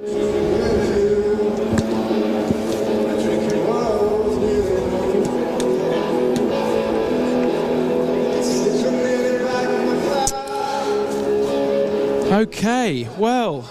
Okay, well,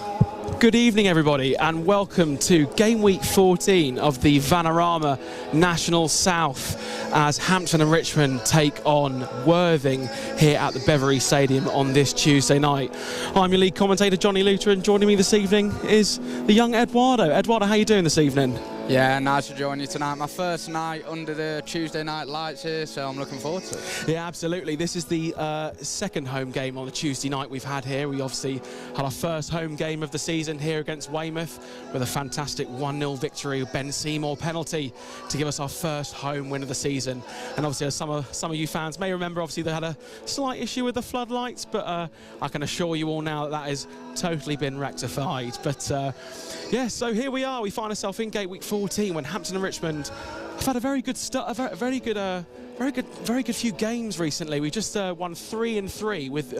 good evening everybody and welcome to game week 14 of the Vanarama National South as Hampton and Richmond take on Worthing here at the Beverley Stadium on this Tuesday night. I'm your lead commentator Jonny, and joining me this evening is the young Eduardo. Eduardo, how are you doing this evening? Yeah, nice to join you tonight. My first night under the Tuesday night lights here, so I'm looking forward to it. Yeah, absolutely. This is the second home game on the Tuesday night we've had here. We obviously had our first home game of the season here against Weymouth with a fantastic 1-0 victory with Ben Seymour penalty to give us our first home win of the season. And obviously, as some of you fans may remember, obviously they had a slight issue with the floodlights, but I can assure you all now that has totally been rectified. But yeah, so here we are. We find ourselves in game week 14 when Hampton and Richmond have had a very good start, a very good few games recently. We just won 3-3 with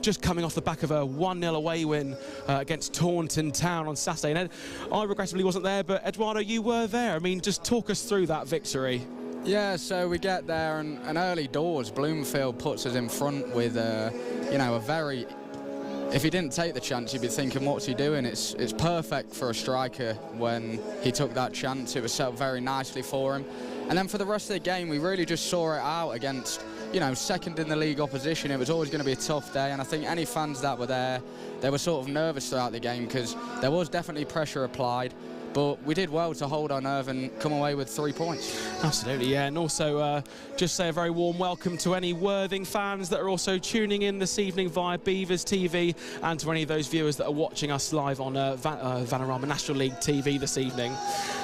just coming off the back of a 1-0 away win against Taunton Town on Saturday. And I regrettably wasn't there, but Eduardo, you were there. I mean, just talk us through that victory. Yeah, so we get there and early doors, Bloomfield puts us in front with you know, a very... If he didn't take the chance, you'd be thinking, what's he doing? It's perfect for a striker when he took that chance. It was set up very nicely for him. And then for the rest of the game, we really just saw it out against, you know, second in the league opposition. It was always going to be a tough day, and I think any fans that were there, they were sort of nervous throughout the game because there was definitely pressure applied. But we did well to hold our nerve and come away with 3 points. Absolutely, yeah. And also just say a very warm welcome to any Worthing fans that are also tuning in this evening via Beavers TV and to any of those viewers that are watching us live on Vanarama National League TV this evening.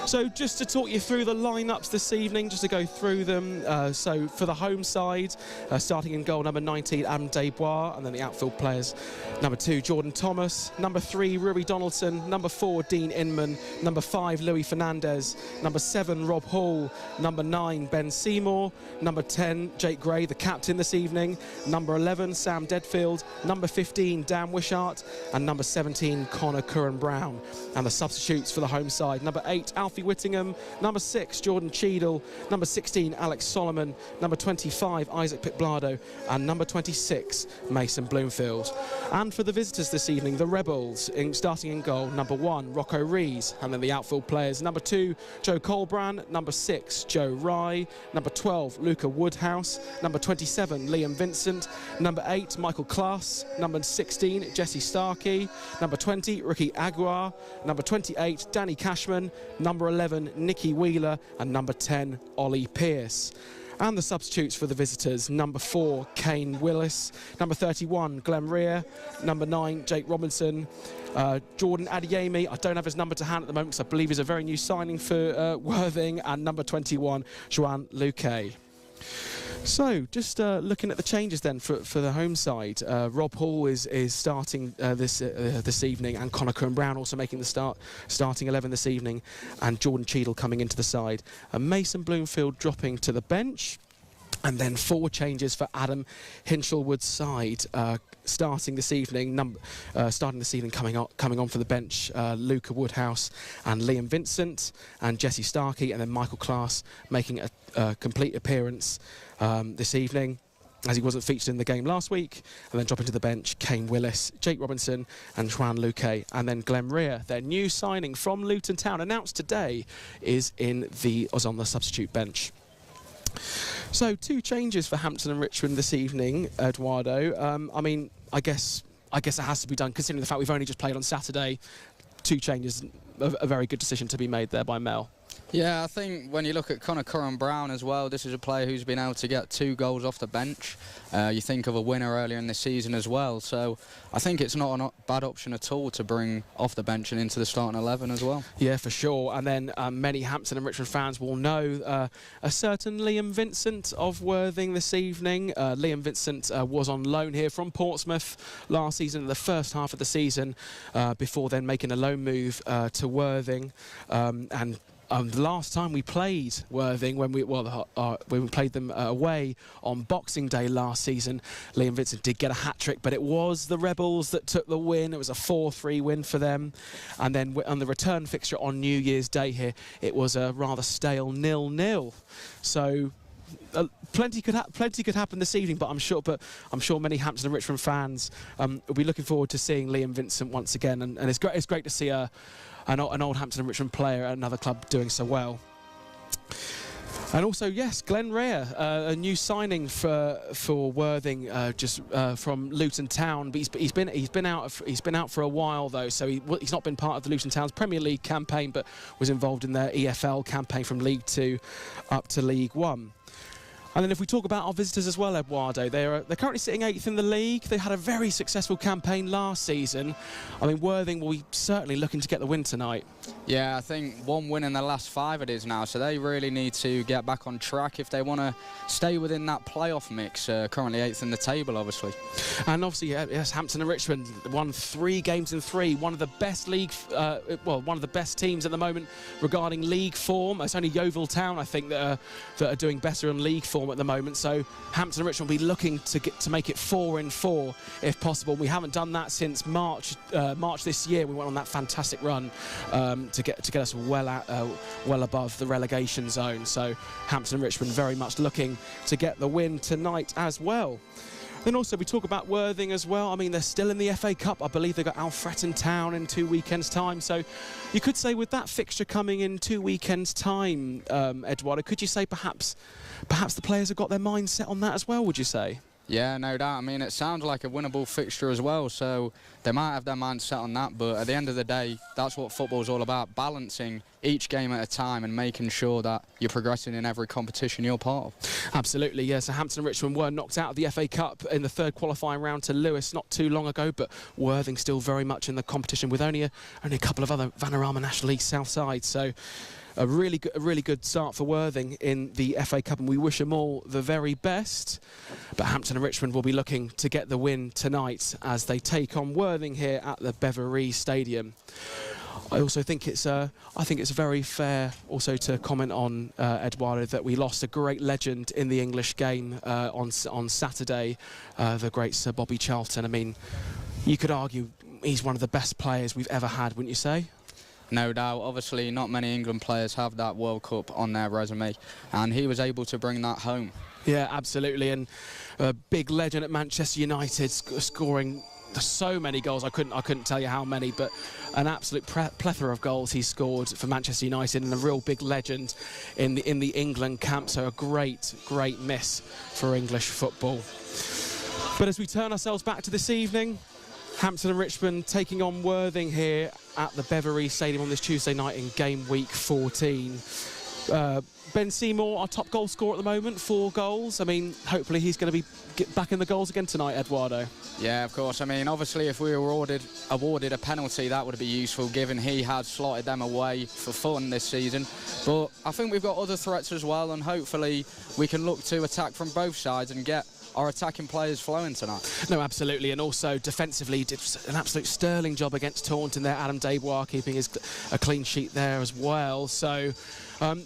So just to talk you through the lineups this evening, just to go through them. So for the home side, starting in goal, number 19, Adam Desbois, and then the outfield players, number 2, Jordan Thomas, number 3, Rui Donaldson, number 4, Dean Inman, number 5, Louis Fernandez, number 7, Rob Hall, number 9, Ben Seymour, number 10, Jake Gray, the captain this evening, number 11, Sam Deadfield, number 15, Dan Wishart, and number 17, Connor Curran-Brown. And the substitutes for the home side, number 8, Alfie Whittingham, number 6, Jordan Cheadle, number 16, Alex Solomon, number 25, Isaac Pitblado, and number 26, Mason Bloomfield. And for the visitors this evening, the Rebels, starting in goal, number 1, Rocco Rees, and then the outfield players, number 2, Joe Colbrand, number 6, Joe Rye, number 12, Luca Woodhouse, number 27, Liam Vincent, number 8, Michael Klaas, number 16, Jesse Starkey, number 20, Ricky Aguiar, number 28, Danny Cashman, number 11, Nicky Wheeler, and number 10, Ollie Pearce. And the substitutes for the visitors, number 4, Kane Willis, number 31, Glenn Rear, number 9, Jake Robinson, Jordan Adeyemi, I don't have his number to hand at the moment because I believe he's a very new signing for Worthing, and number 21, Joan Luque. So, just looking at the changes then for the home side, Rob Hall is starting this evening, and Connor Curran-Brown also making the starting 11 this evening, and Jordan Cheadle coming into the side. Mason Bloomfield dropping to the bench, and then 4 changes for Adam Hinchelwood's side. Starting this evening, coming on for the bench, Luca Woodhouse and Liam Vincent and Jesse Starkey, and then Michael Klaas making a complete appearance this evening, as he wasn't featured in the game last week. And then dropping to the bench, Kane Willis, Jake Robinson and Joan Luque. And then Glenn Rear, their new signing from Luton Town, announced today, is on the substitute bench. So 2 changes for Hampton and Richmond this evening, Eduardo. I mean, I guess it has to be done considering the fact we've only just played on Saturday. 2 changes, a very good decision to be made there by Mel. Yeah, I think when you look at Connor Curran-Brown as well, this is a player who's been able to get 2 goals off the bench. You think of a winner earlier in the season as well, so I think it's not a bad option at all to bring off the bench and into the starting 11 as well. Yeah, for sure. And then many Hampton and Richmond fans will know a certain Liam Vincent of Worthing this evening. Liam Vincent was on loan here from Portsmouth last season, in the first half of the season, before then making a loan move to Worthing, and the last time we played Worthing, when we played them away on Boxing Day last season, Liam Vincent did get a hat-trick, but it was the Rebels that took the win. It was a 4-3 win for them. And then on the return fixture on New Year's Day here, it was a rather stale 0-0. So plenty could happen this evening, but I'm sure many Hampton and Richmond fans will be looking forward to seeing Liam Vincent once again, and it's great to see an old Hampton and Richmond player at another club doing so well. And also, yes, Glenn Rea, a new signing for Worthing, just from Luton Town. But he's been out for a while though, so he's not been part of the Luton Town's Premier League campaign, but was involved in their EFL campaign from League 2 up to League 1. And then if we talk about our visitors as well, Eduardo, they're currently sitting 8th in the league. They had a very successful campaign last season. I mean, Worthing will be certainly looking to get the win tonight. Yeah, I think 1 win in the last 5 it is now, so they really need to get back on track if they want to stay within that playoff mix. Currently 8th in the table, obviously. And obviously, yes, Hampton and Richmond won 3 games in 3. One of the best one of the best teams at the moment regarding league form. It's only Yeovil Town, I think, that are doing better in league form at the moment. So Hampton and Richmond will be looking to make it 4 in 4 if possible. We haven't done that since March this year. We went on that fantastic run to get us well above the relegation zone. So Hampton and Richmond very much looking to get the win tonight as well. Then also we talk about Worthing as well. I mean, they're still in the FA Cup. I believe they've got Alfreton Town in 2 weekends' time. So you could say with that fixture coming in 2 weekends' time, Eduardo, could you say perhaps the players have got their mind set on that as well, would you say? Yeah, no doubt. I mean, it sounds like a winnable fixture as well, so they might have their mind set on that, but at the end of the day, that's what football's all about, balancing each game at a time and making sure that you're progressing in every competition you're part of. Absolutely, yes. So Hampton and Richmond were knocked out of the FA Cup in the 3rd qualifying round to Lewis not too long ago, but Worthing still very much in the competition with only a couple of other Vanarama National League South sides. So a really good start for Worthing in the FA Cup, and we wish them all the very best. But Hampton and Richmond will be looking to get the win tonight as they take on Worthing here at the Beverley Stadium. I also think it's very fair also to comment on, Eduardo, that we lost a great legend in the English game on Saturday, the great Sir Bobby Charlton. I mean, you could argue he's one of the best players we've ever had, wouldn't you say? No doubt. Obviously, not many England players have that World Cup on their resume, and he was able to bring that home. Yeah, absolutely, and a big legend at Manchester United, scoring so many goals. I couldn't tell you how many, but an absolute plethora of goals he scored for Manchester United, and a real big legend in the England camp. So a great miss for English football. But as we turn ourselves back to this evening, Hampton and Richmond taking on Worthing here at the Beverley Stadium on this Tuesday night in game week 14. Ben Seymour, our top goal scorer at the moment, 4 goals. I mean, hopefully he's going to get back in the goals again tonight, Eduardo. Yeah, of course. I mean, obviously, if we were awarded a penalty, that would be useful, given he had slotted them away for fun this season. But I think we've got other threats as well, and hopefully we can look to attack from both sides and get our attacking players flowing tonight. No, absolutely, and also defensively did an absolute sterling job against Taunton there. Adam Debois keeping a clean sheet there as well. So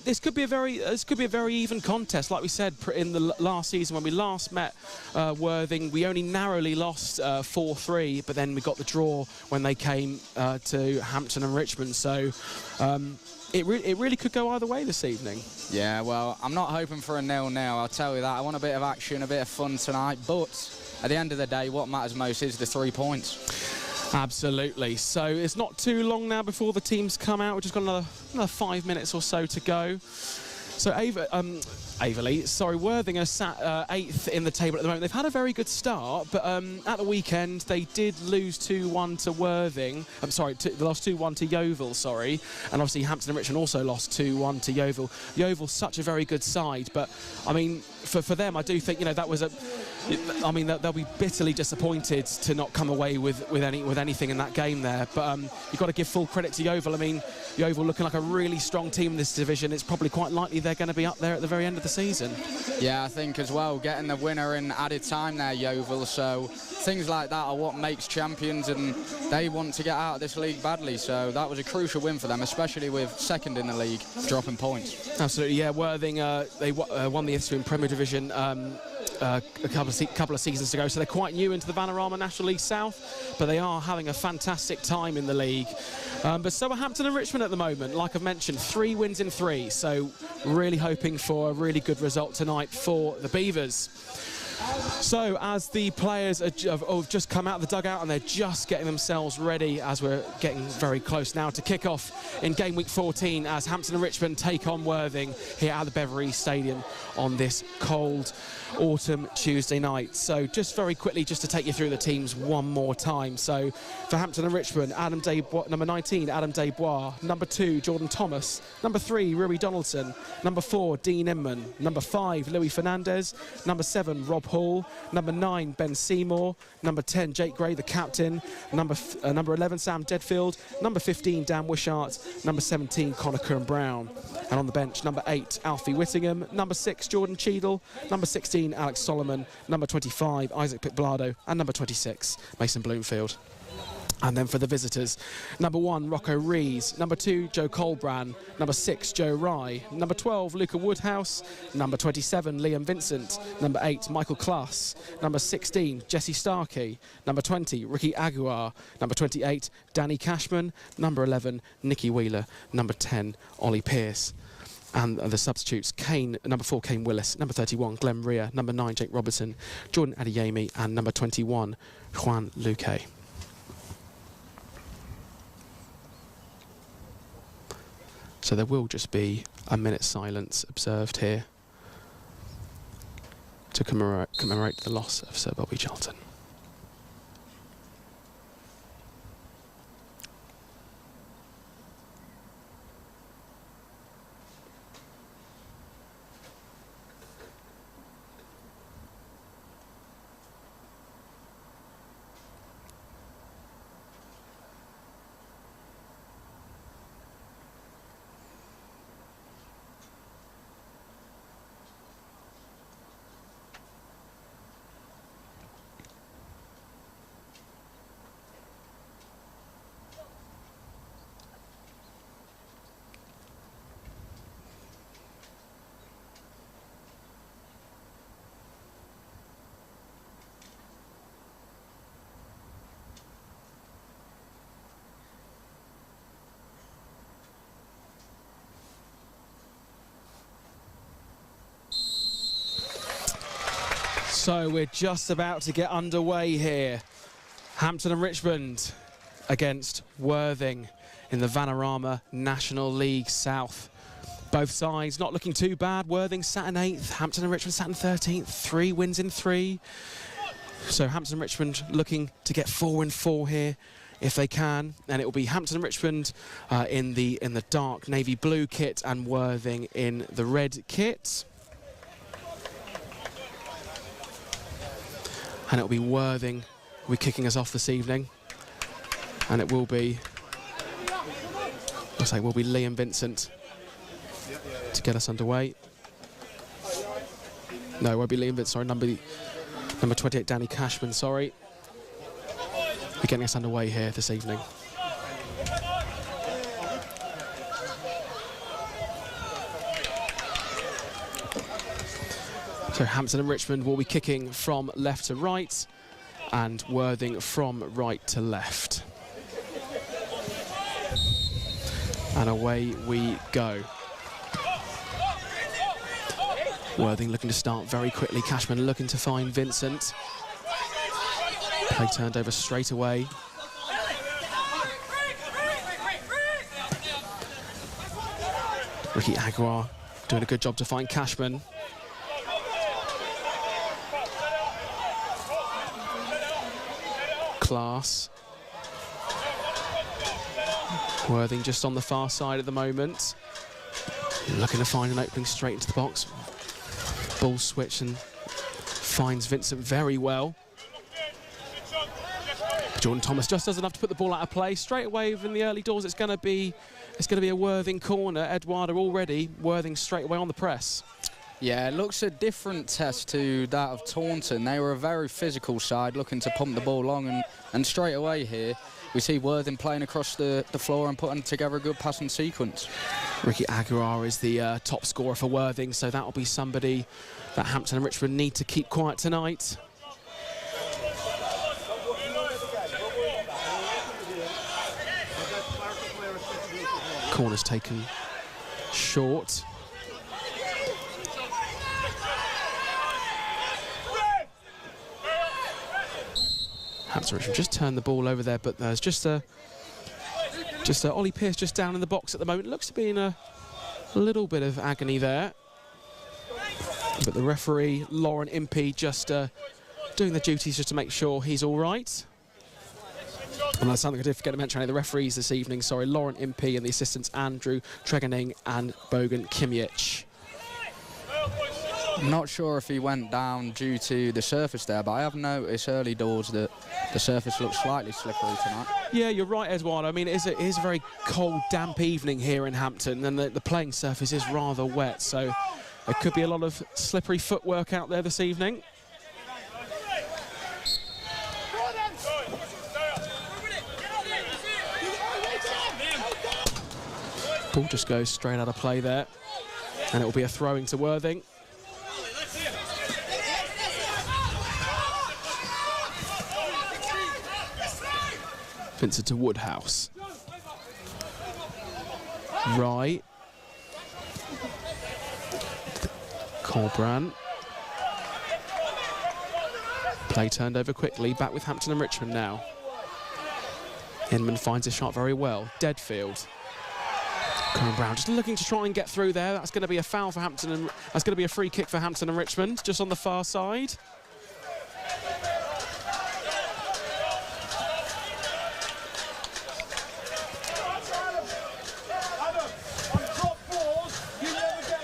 this could be a very even contest. Like we said in the last season when we last met Worthing, we only narrowly lost 4-3, but then we got the draw when they came to Hampton and Richmond. So it really could go either way this evening. Yeah, well, I'm not hoping for a 0-0, I'll tell you that. I want a bit of action, a bit of fun tonight, but at the end of the day, what matters most is the 3 points. Absolutely. So it's not too long now before the teams come out. We've just got another 5 minutes or so to go. So Worthing are sat 8th in the table at the moment. They've had a very good start, but at the weekend they did lose 2-1 to Worthing. They lost 2-1 to Yeovil, sorry. And obviously Hampton and Richmond also lost 2-1 to Yeovil. Yeovil's such a very good side, but I mean, for them, I do think, that was I mean, they'll be bitterly disappointed to not come away with anything in that game there. But you've got to give full credit to Yeovil. I mean, Yeovil looking like a really strong team in this division. It's probably quite likely they're going to be up there at the very end of the season. Yeah, I think as well, getting the winner in added time there, Yeovil. So things like that are what makes champions, and they want to get out of this league badly. So that was a crucial win for them, especially with second in the league, dropping points. Absolutely, yeah. Worthing, they won the Interim Premier Division a couple of seasons ago, so they're quite new into the Vanarama National League South, but they are having a fantastic time in the league. But so are Hampton and Richmond at the moment. Like I've mentioned, 3 wins in 3, so really hoping for a really good result tonight for the Beavers. So as the players have just come out of the dugout and they're just getting themselves ready, as we're getting very close now to kick off in game week 14 as Hampton and Richmond take on Worthing here at the Beverley Stadium on this cold autumn Tuesday night. So just very quickly, just to take you through the teams one more time. So for Hampton and Richmond, number 19, Adam Desbois. Number 2, Jordan Thomas. Number 3, Rui Donaldson. Number 4, Dean Inman. Number 5, Louis Fernandez. Number 7, Rob Hall. Number 9, Ben Seymour. Number 10, Jake Gray, the captain. Number 11, Sam Deadfield. Number 15, Dan Wishart. Number 17, Connor Curran-Brown. And on the bench, number 8, Alfie Whittingham. Number 6, Jordan Cheadle. Number 16, Alex Solomon. Number 25, Isaac Pickblado. And number 26, Mason Bloomfield. And then for the visitors, number 1, Rocco Rees. Number 2, Joe Colbran. Number 6, Joe Rye. Number 12, Luca Woodhouse. Number 27, Liam Vincent. Number 8, Michael Klass. Number 16, Jesse Starkey. Number 20, Ricky Aguiar. Number 28, Danny Cashman. Number 11, Nicky Wheeler. Number 10, Ollie Pearce. And the substitutes, number 4, Kane Willis. Number 31, Glenn Rea. Number 9, Jake Robertson. Jordan Adeyemi. And number 21, Juan Luque. So there will just be a minute's silence observed here to commemorate the loss of Sir Bobby Charlton. So we're just about to get underway here. Hampton and Richmond against Worthing in the Vanarama National League South. Both sides not looking too bad. Worthing sat in 8th, Hampton and Richmond sat in 13th. 3 wins in 3. So Hampton and Richmond looking to get 4 in 4 here if they can, and it will be Hampton and Richmond in the dark navy blue kit and Worthing in the red kit. And it will be Worthing who will be kicking us off this evening. And it will be, will be Liam Vincent to get us underway. No, it won't be Liam Vincent, sorry, number 28, Danny Cashman, sorry. Be getting us underway here this evening. So Hampton and Richmond will be kicking from left to right and Worthing from right to left. And away we go. Worthing looking to start very quickly. Cashman looking to find Vincent. Play turned over straight away. Ricky Aguiar doing a good job to find Cashman. Class. Worthing just on the far side at the moment. Looking to find an opening straight into the box. Ball switch and Finds Vincent very well. Jordan Thomas just does enough to put the ball out of play. Straight away in the early doors, it's going to be a Worthing corner. Eduardo already, Worthing straight away on the press. Yeah, it looks a different test to that of Taunton. They were a very physical side, looking to pump the ball along, and straight away here, we see Worthing playing across the floor and putting together a good passing sequence. Ricky Aguilar is the top scorer for Worthing, so that'll be somebody that Hampton and Richmond need to keep quiet tonight. Corner's taken short. Hampton Richmond just turned the ball over there, but there's just Ollie Pearce just down in the box at the moment. Looks to be in a little bit of agony there. But the referee, Lauren Impey, just doing the duties just to make sure he's all right. And that's something I did forget to mention. The referees this evening, sorry, Lauren Impey and the assistants Andrew Treganing and Bogan Kimic. I'm not sure if he went down due to the surface there, but I have noticed early doors that the surface looks slightly slippery tonight. Yeah, you're right, Eduardo. I mean, it is a very cold, damp evening here in Hampton, and the playing surface is rather wet, so there could be a lot of slippery footwork out there this evening. Ball just goes straight out of play there, and it will be a throw-in to Worthing. Vincent to Woodhouse. Right. Colbrand. Play turned over quickly. Back with Hampton and Richmond now. Inman finds his shot very well. Deadfield. Colin Brown just looking to try and get through there. That's going to be a foul for Hampton, and that's going to be a free kick for Hampton and Richmond, just on the far side.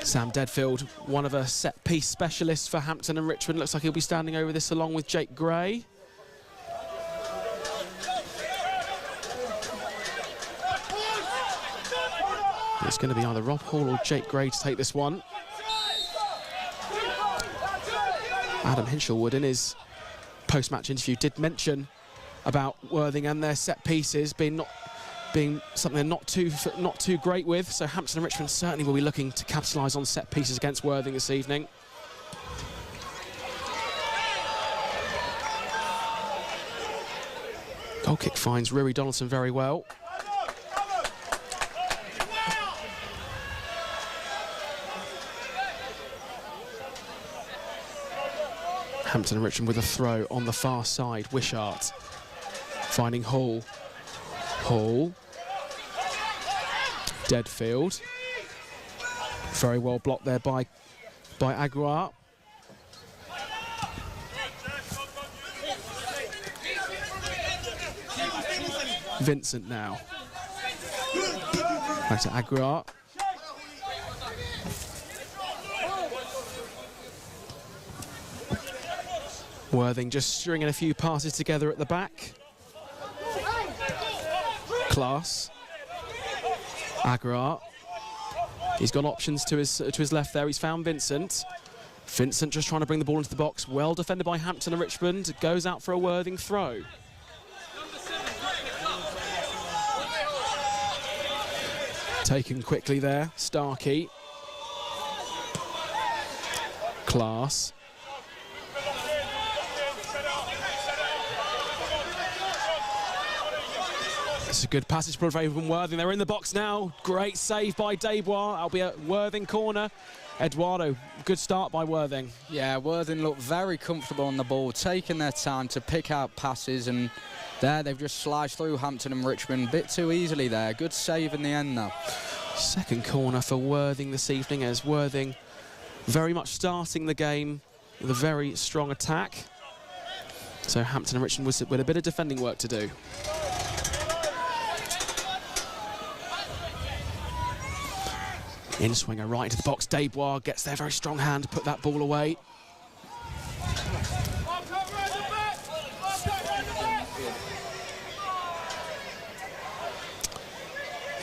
Sam Deadfield, one of a set-piece specialists for Hampton and Richmond. Looks like he'll be standing over this along with Jake Gray. It's going to be either Rob Hall or Jake Gray to take this one. Adam Hinshelwood in his post-match interview did mention about Worthing and their set pieces being something they're not too great with. So Hampton and Richmond certainly will be looking to capitalise on set pieces against Worthing this evening. Goal kick finds Rui Donaldson very well. Hampton and Richmond with a throw on the far side. Wishart finding Hall. Hall. Deadfield. Very well blocked there by Aguilar. Vincent now. Back to Aguilar. Worthing just stringing a few passes together at the back. Class. Aguilar. He's got options to his left there. He's found Vincent. Vincent just trying to bring the ball into the box. Well defended by Hampton and Richmond. Goes out for a Worthing throw. Taken quickly there. Starkey. Class. It's a good passage for Worthing. They're in the box now. Great save by Desbois. That'll be a Worthing corner. Eduardo, good start by Worthing. Yeah, Worthing looked very comfortable on the ball, taking their time to pick out passes, and there they've just sliced through Hampton and Richmond a bit too easily there. Good save in the end though. Second corner for Worthing this evening, as Worthing very much starting the game with a very strong attack. So Hampton and Richmond with a bit of defending work to do. In-swinger right into the box. Desbois gets there, very strong hand to put that ball away.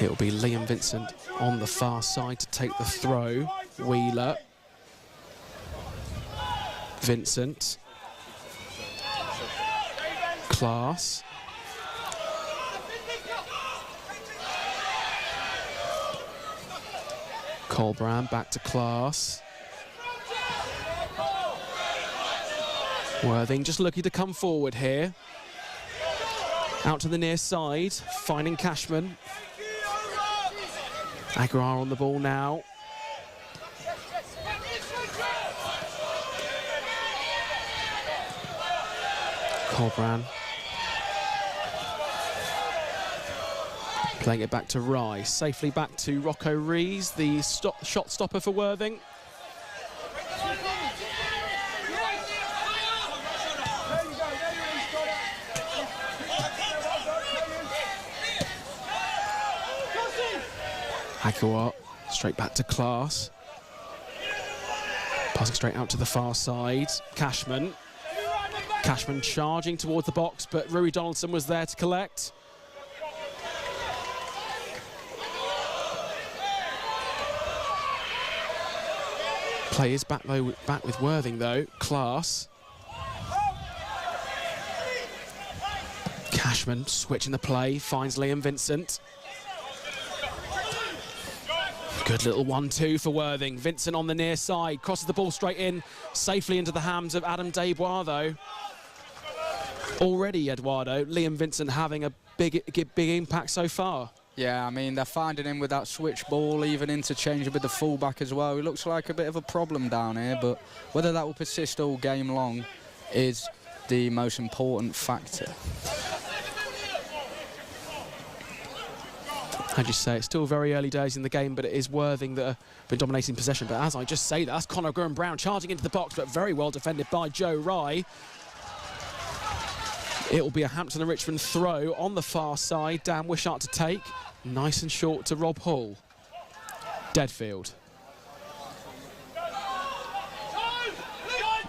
It'll be Liam Vincent on the far side to take the throw. Wheeler. Vincent. Class. Colbrand back to Class. Worthing just looking to come forward here. Out to the near side, finding Cashman. Aguilar on the ball now. Colbrand. Playing it back to Rye. Safely back to Rocco Rees, the shot stopper for Worthing. Aguilar straight back to Class. Passing straight out to the far side. Cashman. Cashman charging towards the box, but Rui Donaldson was there to collect. Play is back with Worthing though. Class. Cashman switching the play, finds Liam Vincent. Good little 1-2 for Worthing. Vincent on the near side, crosses the ball straight in, safely into the hands of Adam Desbois though. Already, Eduardo, Liam Vincent having a big impact so far. Yeah, I mean, they're finding him with that switch ball, even interchangeable with the fullback as well. He looks like a bit of a problem down here, but whether that will persist all game long is the most important factor. As you say, it's still very early days in the game, but it is Worthing that have been dominating possession. But as I just say, that's Connor Graham-Brown charging into the box, but very well defended by Joe Rye. It will be a Hampton and Richmond throw on the far side. Dan Wishart to take. Nice and short to Rob Hull. Deadfield.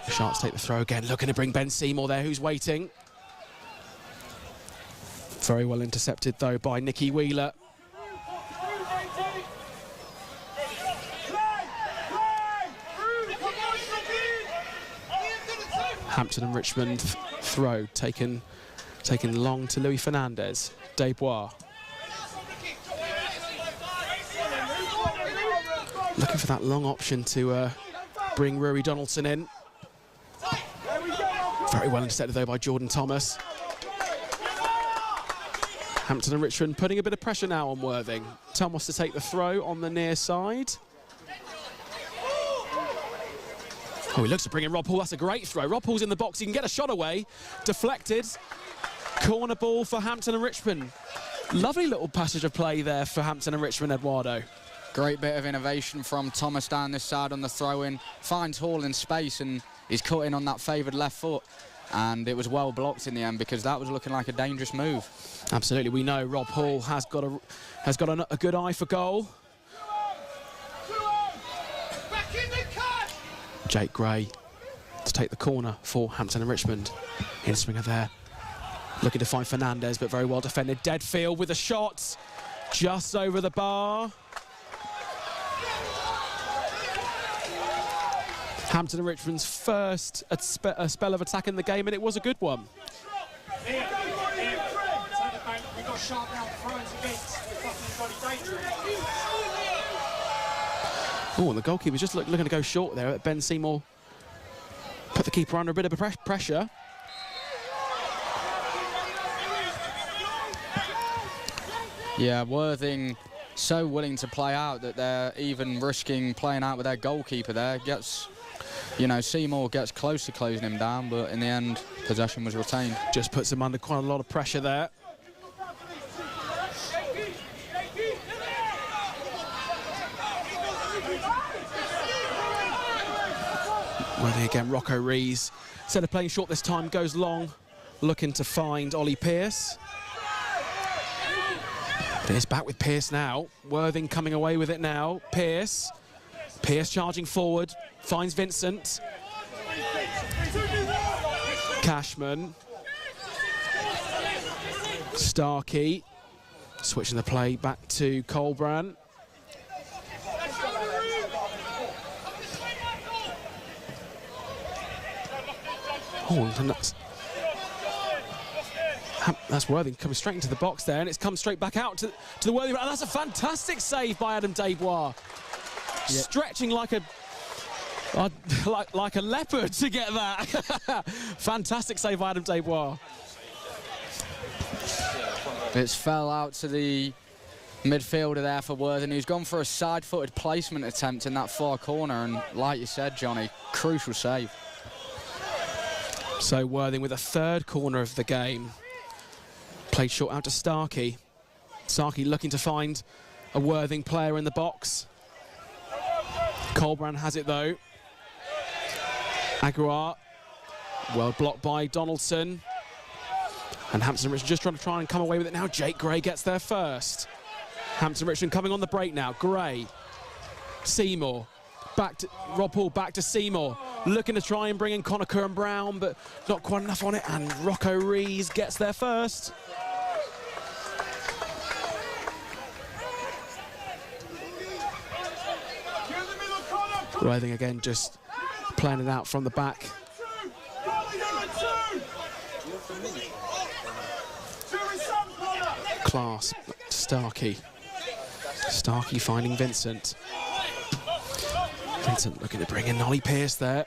Wishart to take the throw again, looking to bring Ben Seymour there, who's waiting. Very well intercepted, though, by Nicky Wheeler. Hampton and Richmond throw taken long to Louis Fernandez. Desbois. Looking for that long option to bring Rory Donaldson in. Very well intercepted though by Jordan Thomas. Hampton and Richmond putting a bit of pressure now on Worthing. Thomas to take the throw on the near side. Oh, he looks to bring in Rob Hall. That's a great throw. Rob Hall's in the box. He can get a shot away. Deflected. Corner ball for Hampton and Richmond. Lovely little passage of play there for Hampton and Richmond, Eduardo. Great bit of innovation from Thomas down this side on the throw-in. Finds Hall in space and he's cut in on that favoured left foot. And it was well blocked in the end because that was looking like a dangerous move. Absolutely. We know Rob Hall has got a good eye for goal. Jake Gray to take the corner for Hampton and Richmond. In swinger there. Looking to find Fernandez, but very well defended. Deadfield with a shot just over the bar. Hampton and Richmond's first spell of attack in the game, and it was a good one. Oh, and the goalkeeper's just looking to go short there. Ben Seymour put the keeper under a bit of pressure. Yeah, Worthing so willing to play out that they're even risking playing out with their goalkeeper there. Seymour gets close to closing him down, but in the end, possession was retained. Just puts him under quite a lot of pressure there. Worthing again, Rocco Rees. Instead of playing short this time, goes long, looking to find Ollie Pearce. But it's back with Pearce now. Worthing coming away with it now. Pearce charging forward, finds Vincent. Cashman. Starkey. Switching the play back to Colbrand. Oh, and that's Worthing coming straight into the box there, and it's come straight back out to the Worthing. And that's a fantastic save by Adam Desbois. Yeah. Stretching like a leopard to get that. Fantastic save by Adam Desbois. It's fell out to the midfielder there for Worthing, who's gone for a side-footed placement attempt in that far corner, and like you said, Johnny, crucial save. So Worthing with a third corner of the game. Played short out to Starkey. Starkey looking to find a Worthing player in the box. Colbrand has it though. Aguiar, well blocked by Donaldson. And Hampton Richmond just trying and come away with it now. Jake Gray gets there first. Hampton Richmond coming on the break now. Gray, Seymour, back to Rob Paul, back to Seymour. Looking to try and bring in Conacher and Brown, but not quite enough on it. And Rocco Rees gets there first. Worthing again just playing it out from the back. Class, Starkey. Starkey finding Vincent. Vincent looking to bring in Ollie Pearce there.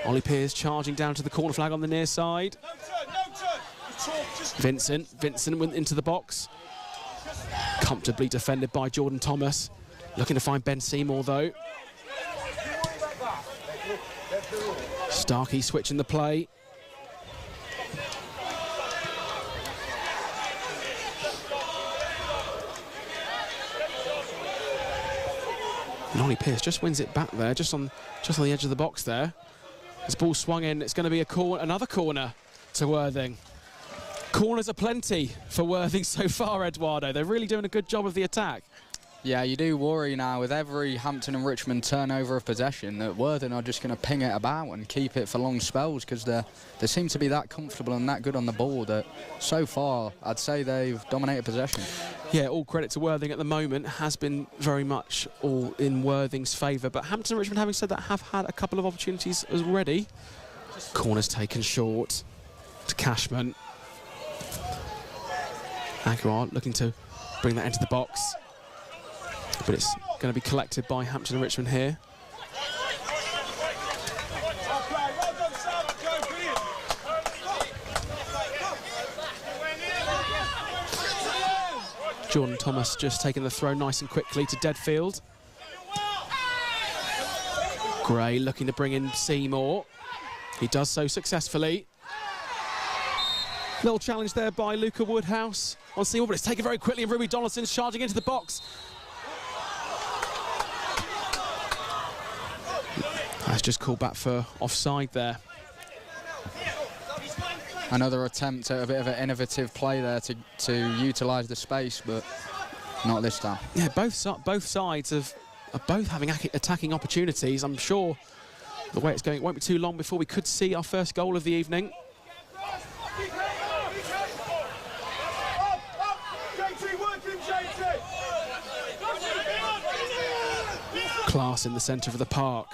Ollie Pearce charging down to the corner flag on the near side. Vincent went into the box. Comfortably defended by Jordan Thomas. Looking to find Ben Seymour though. Starkey switching the play. And Ollie Pearce just wins it back there, just on the edge of the box there. This ball swung in, it's going to be another corner to Worthing. Corners are plenty for Worthing so far, Eduardo. They're really doing a good job of the attack. Yeah, you do worry now with every Hampton and Richmond turnover of possession that Worthing are just going to ping it about and keep it for long spells, because they seem to be that comfortable and that good on the ball that so far I'd say they've dominated possession. Yeah, all credit to Worthing at the moment has been very much all in Worthing's favour. But Hampton and Richmond, having said that, have had a couple of opportunities already. Corners taken short to Cashman. Aguiar looking to bring that into the box. But it's going to be collected by Hampton and Richmond here. Jordan Thomas just taking the throw nice and quickly to Deadfield. Gray looking to bring in Seymour. He does so successfully. Little challenge there by Luca Woodhouse on Seymour, but it's taken very quickly, and Ruby Donaldson's charging into the box. That's just called back for offside there. Another attempt at a bit of an innovative play there to utilise the space, but not this time. Yeah, both sides are both having attacking opportunities. I'm sure the way it's going, it won't be too long before we could see our first goal of the evening. Class in the centre of the park.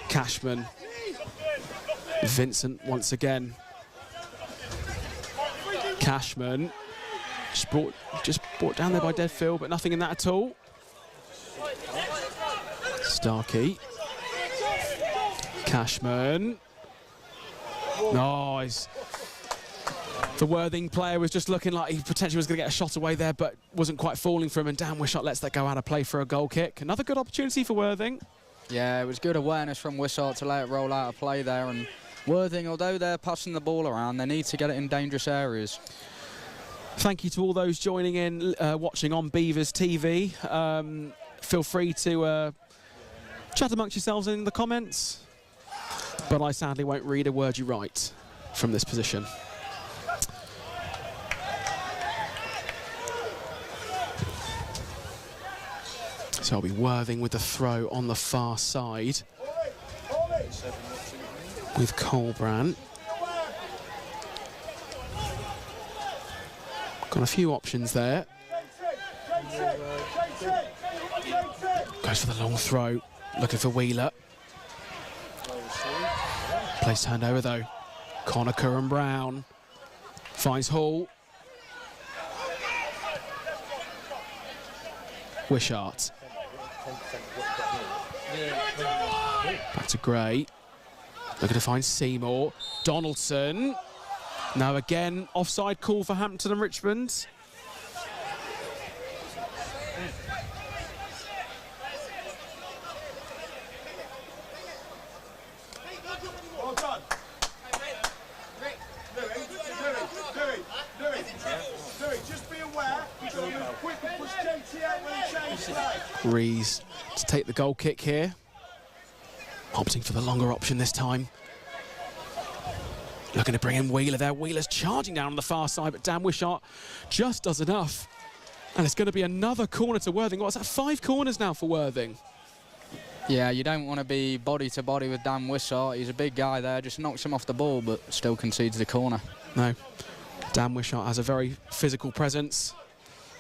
Cashman. Vincent once again. Cashman. Just brought down there by Deadfield, but nothing in that at all. Starkey. Cashman. Nice. The Worthing player was just looking like he potentially was going to get a shot away there, but wasn't quite falling for him, and Dan Wishart lets that go out of play for a goal kick. Another good opportunity for Worthing. Yeah, it was good awareness from Wishart to let it roll out of play there, and Worthing, although they're passing the ball around, they need to get it in dangerous areas. Thank you to all those joining in, watching on Beavers TV. Feel free to chat amongst yourselves in the comments, but I sadly won't read a word you write from this position. So it'll be Worthing with the throw on the far side with Colbrand. Got a few options there. Goes for the long throw, looking for Wheeler. Plays turned over though. Conacher and Brown. Finds Hall. Wishart. Back to Gray. Looking to find Seymour. Donaldson. Now again, offside call for Hampton and Richmond. Rees to take the goal kick here. Opting for the longer option this time. Looking to bring in Wheeler there. Wheeler's charging down on the far side, but Dan Wishart just does enough. And it's going to be another corner to Worthing. What's that, 5 corners now for Worthing? Yeah, you don't want to be body to body with Dan Wishart. He's a big guy there, just knocks him off the ball, but still concedes the corner. No, Dan Wishart has a very physical presence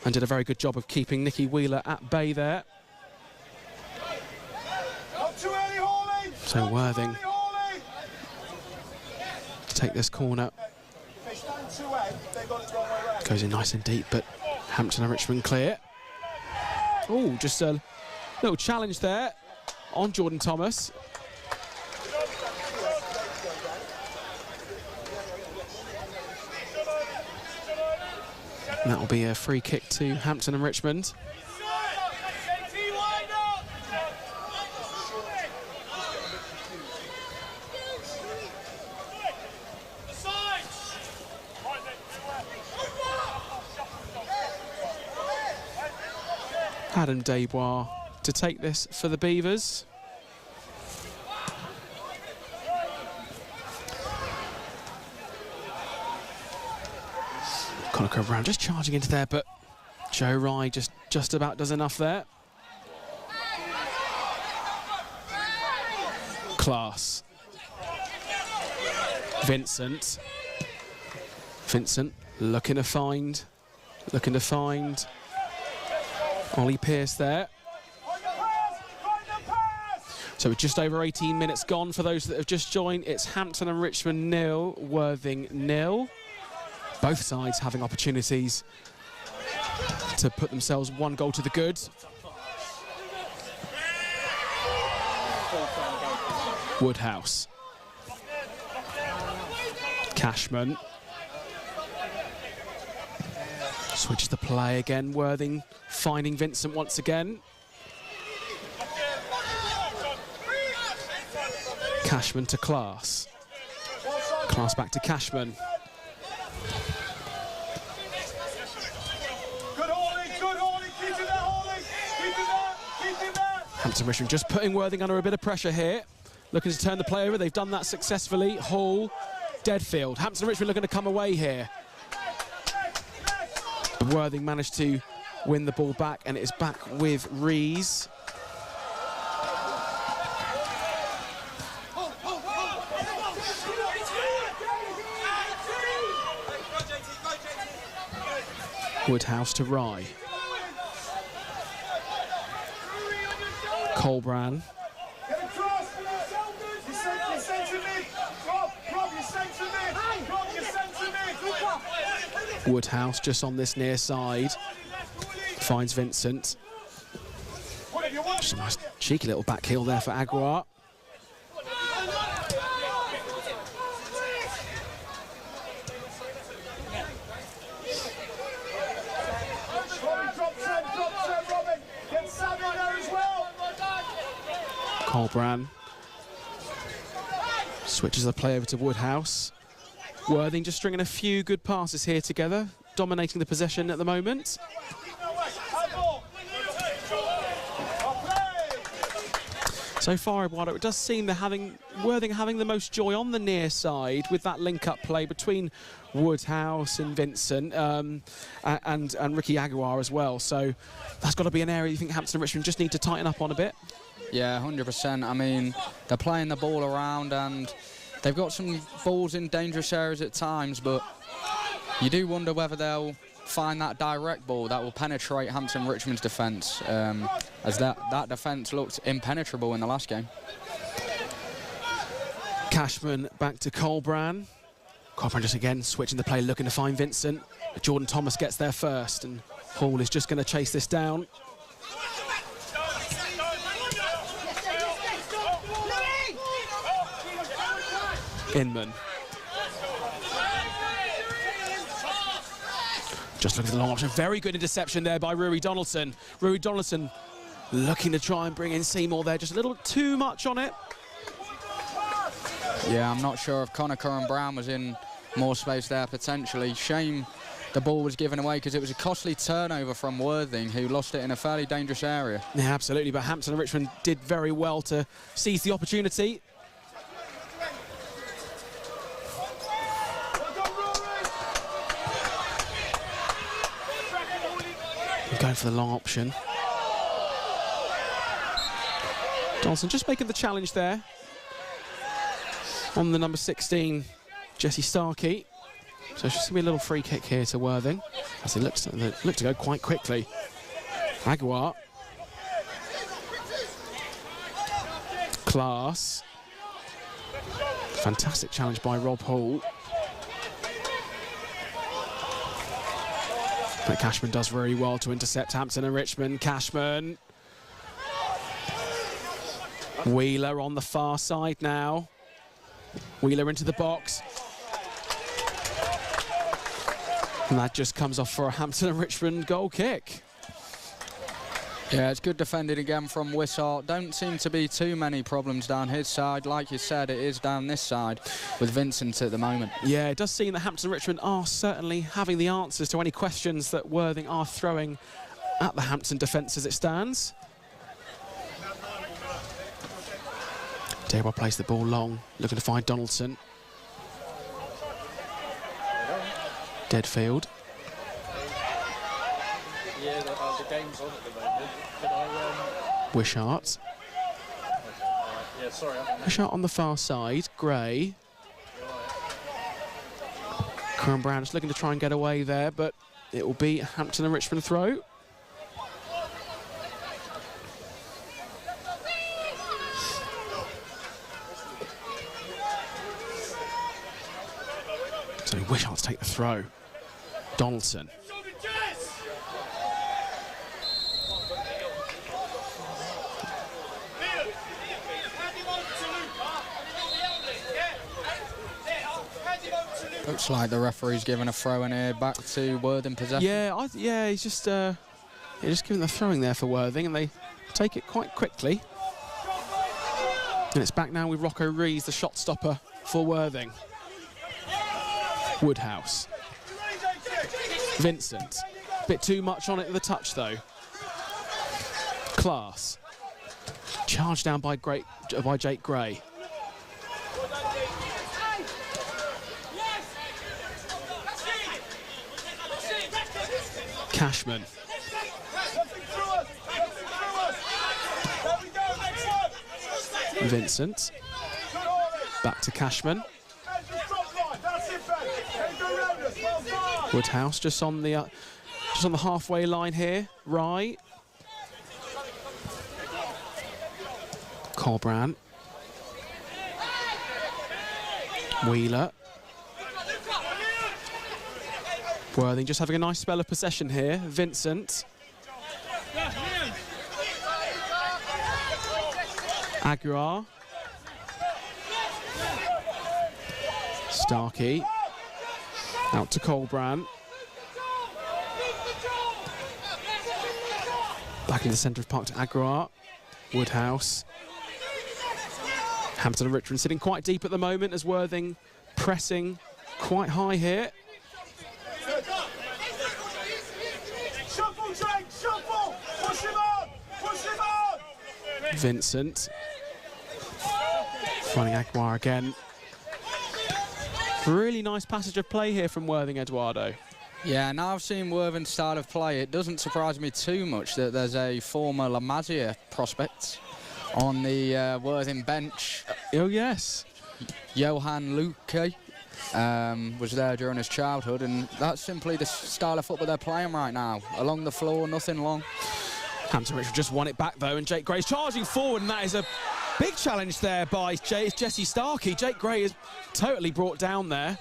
and did a very good job of keeping Nicky Wheeler at bay there. So Worthing to take this corner. Goes in nice and deep, but Hampton and Richmond clear. Oh, just a little challenge there on Jordan Thomas. And that will be a free kick to Hampton and Richmond. Adam Desbois to take this for the Beavers. Conacher Brown just charging into there, but Joe Rye just about does enough there. Class. Vincent looking to find Ollie Pearce there. So with just over 18 minutes gone for those that have just joined, it's Hampton and Richmond 0, Worthing 0. Both sides having opportunities to put themselves 1 goal to the good. Woodhouse. Cashman. Switches the play again. Worthing finding Vincent once again. Cashman to Class. Class back to Cashman. Hampton Richmond just putting Worthing under a bit of pressure here. Looking to turn the play over. They've done that successfully. Hall, Deadfield. Hampton Richmond looking to come away here. Worthing managed to win the ball back, and it is back with Rees. Woodhouse to Rye. Colbran. Woodhouse just on this near side. Finds Vincent. Just a nice cheeky little back heel there for Aguiar. Colbran switches the play over to Woodhouse. Worthing just stringing a few good passes here together, dominating the possession at the moment. So far, Eduardo, it does seem they're Worthing having the most joy on the near side with that link-up play between Woodhouse and Vincent and Ricky Aguiar as well. So that's got to be an area you think Hampton and Richmond just need to tighten up on a bit. Yeah, 100%. I mean, they're playing the ball around and they've got some balls in dangerous areas at times, but you do wonder whether they'll find that direct ball that will penetrate Hampton Richmond's defence, as that defence looked impenetrable in the last game. Cashman back to Colbrand. Colbrand just again switching the play, looking to find Vincent. But Jordan Thomas gets there first, and Hall is just going to chase this down. Inman. Just looking at the long option. Very good interception there by Rui Donaldson. Rui Donaldson looking to try and bring in Seymour there. Just a little too much on it. Yeah, I'm not sure if Conacher and Brown was in more space there potentially. Shame the ball was given away because it was a costly turnover from Worthing, who lost it in a fairly dangerous area. Yeah, absolutely. But Hampton and Richmond did very well to seize the opportunity. Going for the long option. Donaldson just making the challenge there on the number 16, Jesse Starkey. So it's just going to be a little free kick here to Worthing, as it looks to go quite quickly. Aguiar. Class. Fantastic challenge by Rob Hall. But Cashman does very well to intercept Hampton and Richmond. Cashman. Wheeler on the far side now. Wheeler into the box. And that just comes off for a Hampton and Richmond goal kick. Yeah, it's good defended again from Wishart. Don't seem to be too many problems down his side. Like you said, it is down this side with Vincent at the moment. Yeah, it does seem that Hampton and Richmond are certainly having the answers to any questions that Worthing are throwing at the Hampton defence as it stands. Daywell plays the ball long, looking to find Donaldson. Deadfield. Yeah, the game's on at the moment. Can I, Wishart. yeah, sorry. Wishart on the far side. Gray. Curran Brown just looking to try and get away there, but it will be a Hampton and Richmond throw. So Wishart to take the throw. Donaldson. Looks like the referee's giving a throw in here back to Worthing possession. Yeah, he's just giving the throwing there for Worthing, and they take it quite quickly. And it's back now with Rocco Rees, the shot stopper for Worthing. Woodhouse. Vincent. Bit too much on it with the touch though. Class. Charged down by Jake Gray. Cashman. Vincent. Back to Cashman. Woodhouse just on the halfway line here. Right. Colbrand. Wheeler. Worthing just having a nice spell of possession here. Vincent. Aguiar. Starkey. Out to Colbrand. Back in the centre of park to Aguiar. Woodhouse. Hampton and Richmond sitting quite deep at the moment as Worthing pressing quite high here. Vincent. Finding Aguiar again. Really nice passage of play here from Worthing, Eduardo. Yeah, now I've seen Worthing's style of play, it doesn't surprise me too much that there's a former La Masia prospect on the Worthing bench. Oh, yes. Johan Luque. was there during his childhood, and that's simply the style of football they're playing right now. Along the floor, nothing long. Hampton Richmond just won it back though, and Jake Gray's charging forward, and that is a big challenge there by Jesse Starkey. Jake Gray is totally brought down there.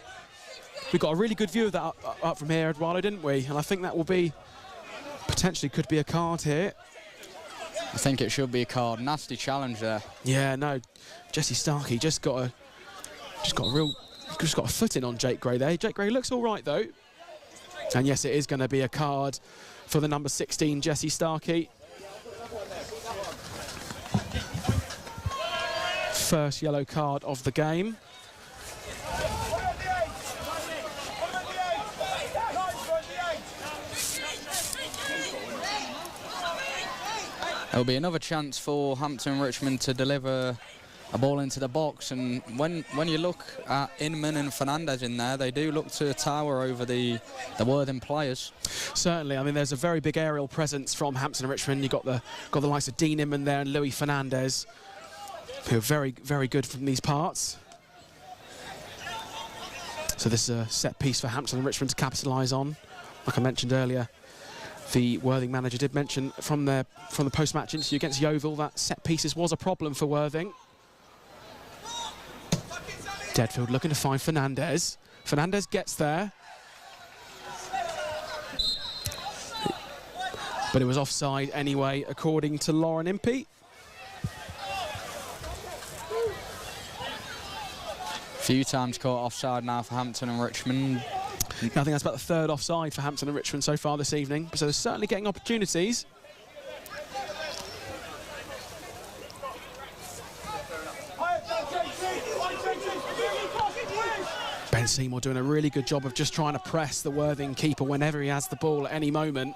We got a really good view of that up from here, Eduardo, didn't we? And I think that will be, potentially could be a card here. I think it should be a card. Nasty challenge there. Yeah, no, Jesse Starkey just got a foot in on Jake Gray there. Jake Gray looks all right though. And yes, it is going to be a card for the number 16, Jesse Starkey. First yellow card of the game. There'll be another chance for Hampton Richmond to deliver a ball into the box, and when you look at Inman and Fernandez in there, they do look to tower over the Worthing players. Certainly, I mean, there's a very big aerial presence from Hampton and Richmond. You've got the likes of Dean Inman there and Louis Fernandez, who are very, very good from these parts. So this is a set piece for Hampton and Richmond to capitalise on. Like I mentioned earlier, the Worthing manager did mention from the post-match interview against Yeovil that set pieces was a problem for Worthing. Deadfield looking to find Fernandez. Fernandez gets there. But it was offside anyway, according to Lauren Impey. Few times caught offside now for Hampton and Richmond. I think that's about the third offside for Hampton and Richmond so far this evening. So they're certainly getting opportunities. Ben Seymour doing a really good job of just trying to press the Worthing keeper whenever he has the ball at any moment.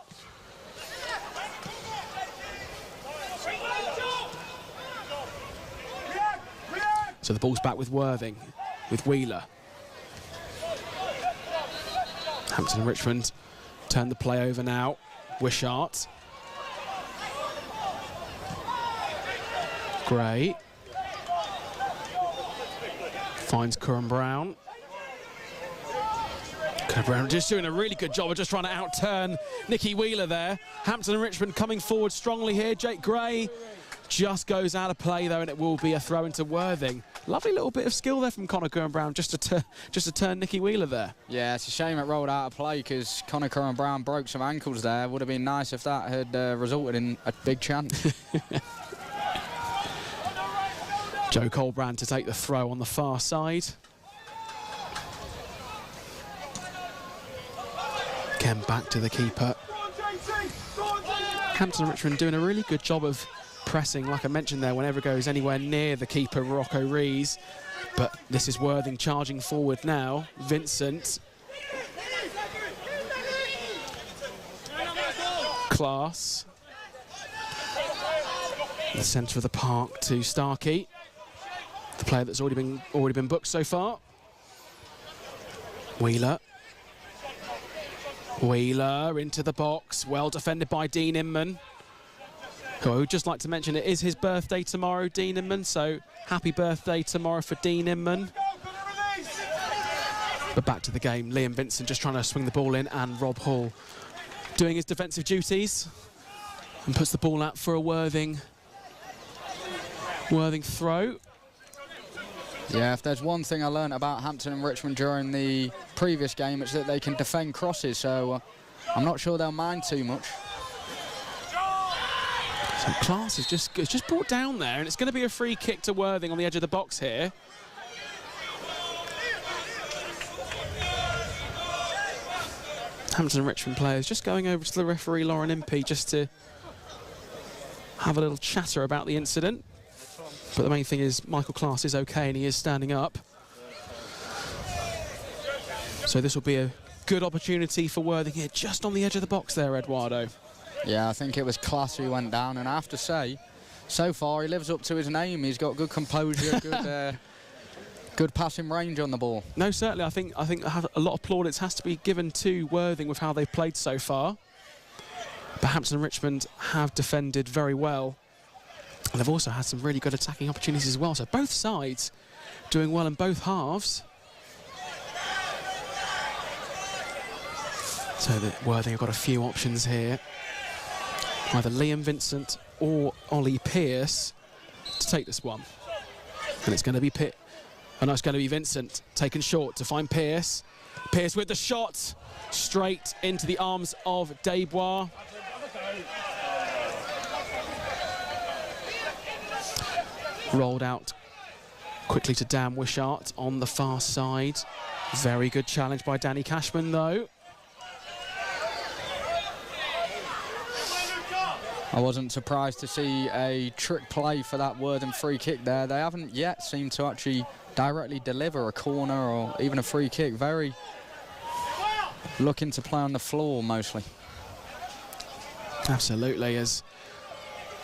So the ball's back with Worthing, with Wheeler. Hampton and Richmond turn the play over now. Wishart. Gray. Finds Curran Brown. Curran Brown just doing a really good job of just trying to outturn Nicky Wheeler there. Hampton and Richmond coming forward strongly here. Jake Gray just goes out of play though, and it will be a throw into Worthing. Lovely little bit of skill there from Connor Curran Brown just to turn Nicky Wheeler there. Yeah, it's a shame it rolled out of play because Connor Curran Brown broke some ankles there. Would have been nice if that had resulted in a big chance. Joe Colbrand to take the throw on the far side. Again, back to the keeper. Hampton and Richmond doing a really good job of pressing, like I mentioned there, whenever it goes anywhere near the keeper, Rocco Rees. But this is Worthing charging forward now. Vincent. Class. The centre of the park to Starkey, the player that's already been booked so far. Wheeler. Wheeler into the box, well defended by Dean Inman. Who I would just like to mention, it is his birthday tomorrow, Dean Inman, so happy birthday tomorrow for Dean Inman. But back to the game, Liam Vincent just trying to swing the ball in, and Rob Hall doing his defensive duties and puts the ball out for a Worthing throw. Yeah, if there's one thing I learned about Hampton and Richmond during the previous game, it's that they can defend crosses, so I'm not sure they'll mind too much. So Class is just brought down there, and it's going to be a free kick to Worthing on the edge of the box here. Hampton and Richmond players just going over to the referee, Lauren Impey, just to have a little chatter about the incident. But the main thing is Michael Class is okay and he is standing up. So this will be a good opportunity for Worthing here, just on the edge of the box there, Eduardo. Yeah, I think it was Class who went down, and I have to say, so far he lives up to his name. He's got good composure, good passing range on the ball. No, certainly. I think a lot of plaudits has to be given to Worthing with how they've played so far. But Hampton and Richmond have defended very well. And they've also had some really good attacking opportunities as well. So both sides doing well in both halves. So that Worthing have got a few options here. Either Liam Vincent or Ollie Pearce to take this one. And it's going to be it's going to be Vincent taken short to find Pearce. Pearce with the shot straight into the arms of Desbois. Rolled out quickly to Dan Wishart on the far side. Very good challenge by Danny Cashman though. I wasn't surprised to see a trick play for that Worthing free kick there. They haven't yet seemed to actually directly deliver a corner or even a free kick. Very looking to play on the floor mostly. Absolutely, as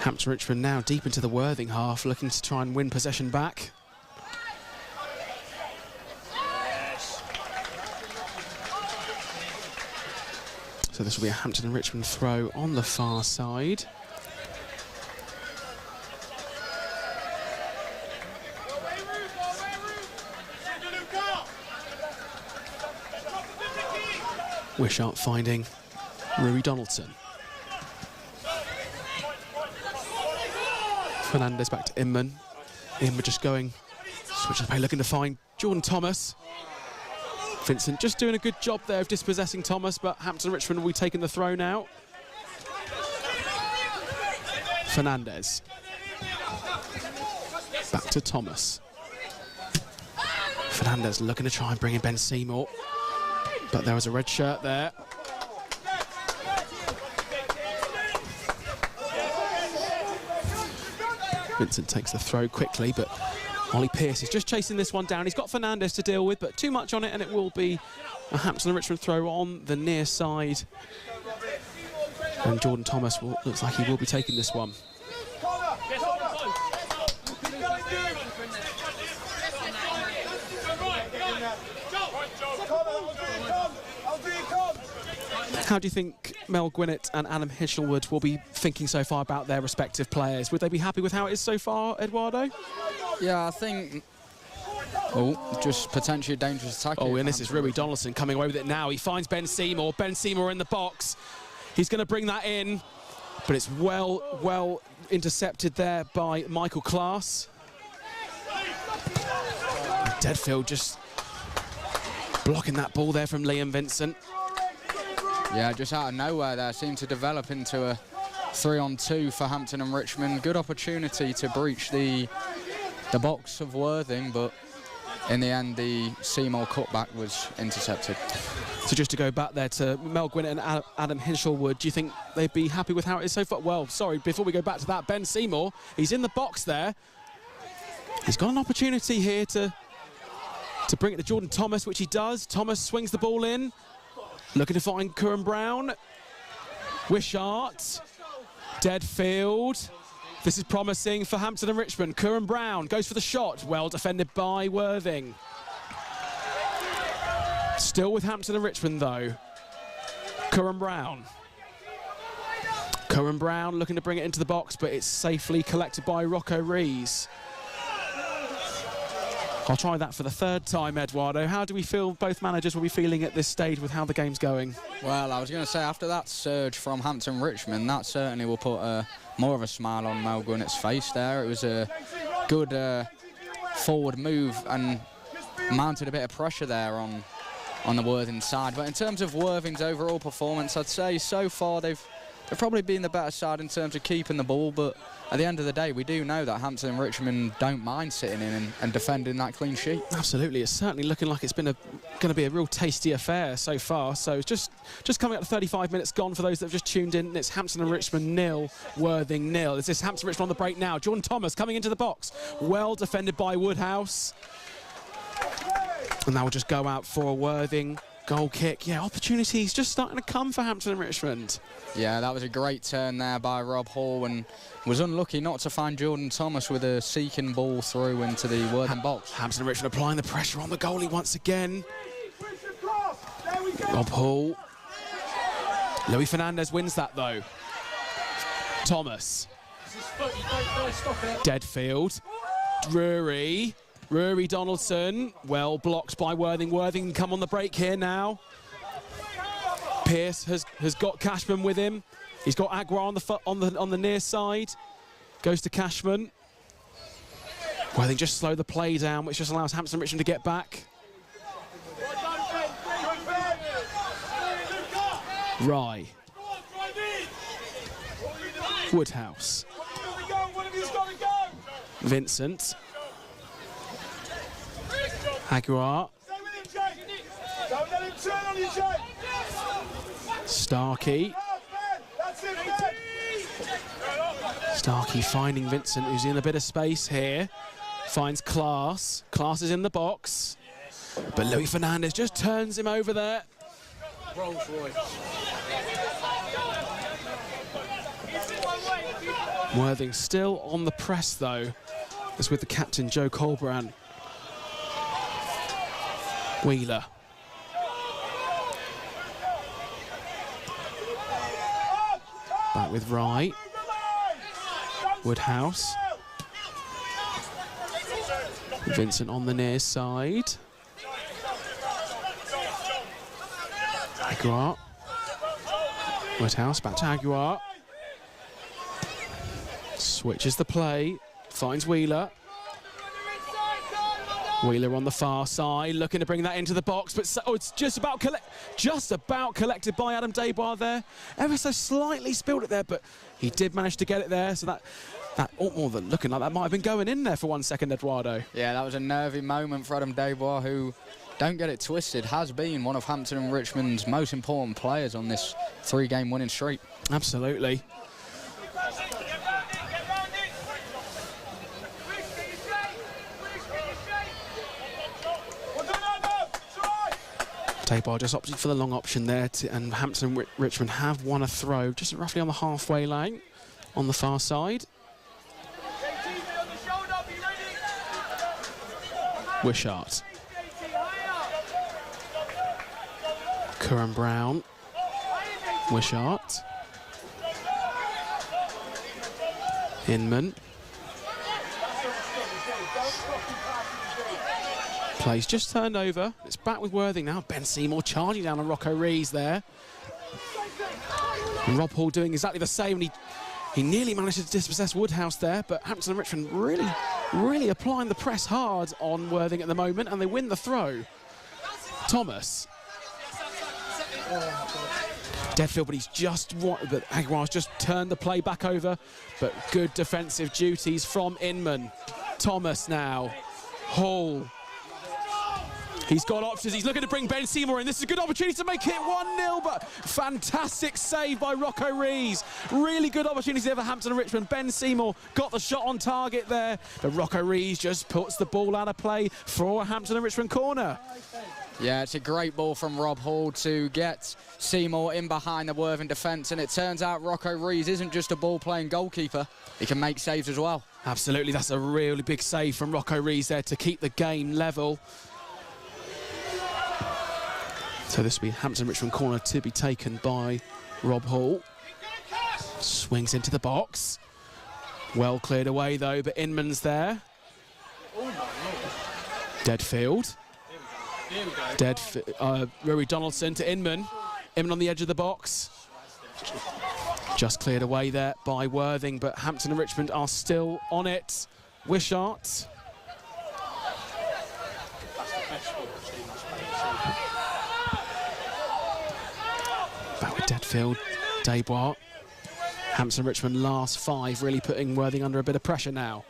Hampton Richmond now deep into the Worthing half, looking to try and win possession back. So this will be a Hampton and Richmond throw on the far side. Wishart finding Rui Donaldson. Fernandez back to Inman. Inman just going, switching the play, looking to find Jordan Thomas. Vincent just doing a good job there of dispossessing Thomas, but Hampton and Richmond will be taking the throw now. Fernandez. Back to Thomas. Fernandez looking to try and bring in Ben Seymour, but there was a red shirt there. Vincent takes the throw quickly, but Ollie Pearce is just chasing this one down. He's got Fernandez to deal with, but too much on it, and it will be a Hampton and Richmond throw on the near side. And Jordan Thomas looks like he will be taking this one. How do you think Mel Gwinnett and Adam Hishelwood will be thinking so far about their respective players? Would they be happy with how it is so far, Eduardo? Yeah, I think... Oh, just potentially a dangerous attack. Oh, and this is Rui Donaldson coming away with it now. He finds Ben Seymour. Ben Seymour in the box. He's going to bring that in, but it's well intercepted there by Michael Class. Deadfield just blocking that ball there from Liam Vincent. Yeah, just out of nowhere there, seemed to develop into a 3-on-2 for Hampton and Richmond. Good opportunity to breach the box of Worthing, but in the end, the Seymour cutback was intercepted. So just to go back there to Mel Gwinnett and Adam Hishelwood, do you think they'd be happy with how it is so far? Well, sorry, before we go back to that, Ben Seymour, he's in the box there. He's got an opportunity here to bring it to Jordan Thomas, which he does. Thomas swings the ball in. Looking to find Curran Brown. Wishart. Deadfield. This is promising for Hampton and Richmond. Curran Brown goes for the shot. Well defended by Worthing. Still with Hampton and Richmond though. Curran Brown. Curran Brown looking to bring it into the box, but it's safely collected by Rocco Rees. I'll try that for the third time, Eduardo. How do we feel both managers will be feeling at this stage with how the game's going? Well, I was going to say, after that surge from Hampton Richmond, that certainly will put more of a smile on Mel Gwinnett's face there. It was a good forward move and mounted a bit of pressure there on the Worthing side. But in terms of Worthing's overall performance, I'd say so far they've probably been the better side in terms of keeping the ball, but at the end of the day, we do know that Hampton and Richmond don't mind sitting in and defending that clean sheet. Absolutely, it's certainly looking like it's been going to be a real tasty affair so far. So just coming up to 35 minutes gone for those that have just tuned in. It's Hampton and Richmond 0, Worthing 0. This is Hampton and Richmond on the break now. Jordan Thomas coming into the box, well defended by Woodhouse, and that will just go out for a Worthing goal kick. Yeah, opportunities just starting to come for Hampton and Richmond. Yeah, that was a great turn there by Rob Hall, and was unlucky not to find Jordan Thomas with a seeking ball through into the Worthing box. Hampton and Richmond applying the pressure on the goalie once again. Rob Hall. Louis Fernandez wins that though. Thomas. Deadfield. Rory Donaldson, well blocked by Worthing. Worthing come on the break here now. Pearce has got Cashman with him. He's got Agua on the near side. Goes to Cashman. Well, they just slow the play down, which just allows Hampton Richmond to get back. Rye. Woodhouse. Vincent. Aguiar. Starkey. Starkey finding Vincent, who's in a bit of space here. Finds Class. Class is in the box. But Luis Fernandez just turns him over there. Rolls Royce. Worthing still on the press, though. It's with the captain, Joe Colbrand. Wheeler. Back with Wright. Woodhouse. Vincent on the near side. Aguiar. Woodhouse back to Aguiar. Switches the play. Finds Wheeler. Wheeler on the far side, looking to bring that into the box, but it's just about collected by Adam Desbois there. Ever so slightly spilled it there, but he did manage to get it there. So that more than looking like that might have been going in there for 1 second, Eduardo. Yeah, that was a nervy moment for Adam Desbois, who, don't get it twisted, has been one of Hampton and Richmond's most important players on this 3-game winning streak. Absolutely. Desbois just opted for the long option there, and Hampton and Richmond have won a throw just roughly on the halfway line on the far side. Wishart. Curran Brown. Wishart. Inman. Play's just turned over. It's back with Worthing now. Ben Seymour charging down on Rocco Rees there. And Rob Hall doing exactly the same. And he nearly managed to dispossess Woodhouse there, but Hampton and Richmond really applying the press hard on Worthing at the moment, and they win the throw. Thomas. Deadfield, but Aguiar's just turned the play back over, but good defensive duties from Inman. Thomas now. Hall. He's got options. He's looking to bring Ben Seymour in. This is a good opportunity to make it 1-0, but fantastic save by Rocco Rees. Really good opportunity there for Hampton and Richmond. Ben Seymour got the shot on target there, but Rocco Rees just puts the ball out of play for a Hampton and Richmond corner. Yeah, it's a great ball from Rob Hall to get Seymour in behind the Worthing defence, and it turns out Rocco Rees isn't just a ball-playing goalkeeper. He can make saves as well. Absolutely, that's a really big save from Rocco Rees there to keep the game level. So this will be Hampton Richmond corner to be taken by Rob Hall. Swings into the box. Well cleared away though, but Inman's there. Deadfield. Rory Donaldson to Inman. Inman on the edge of the box. Just cleared away there by Worthing, but Hampton and Richmond are still on it. Wishart. Back with Deadfield, Desbois. Hampton Richmond last 5, really putting Worthing under a bit of pressure now.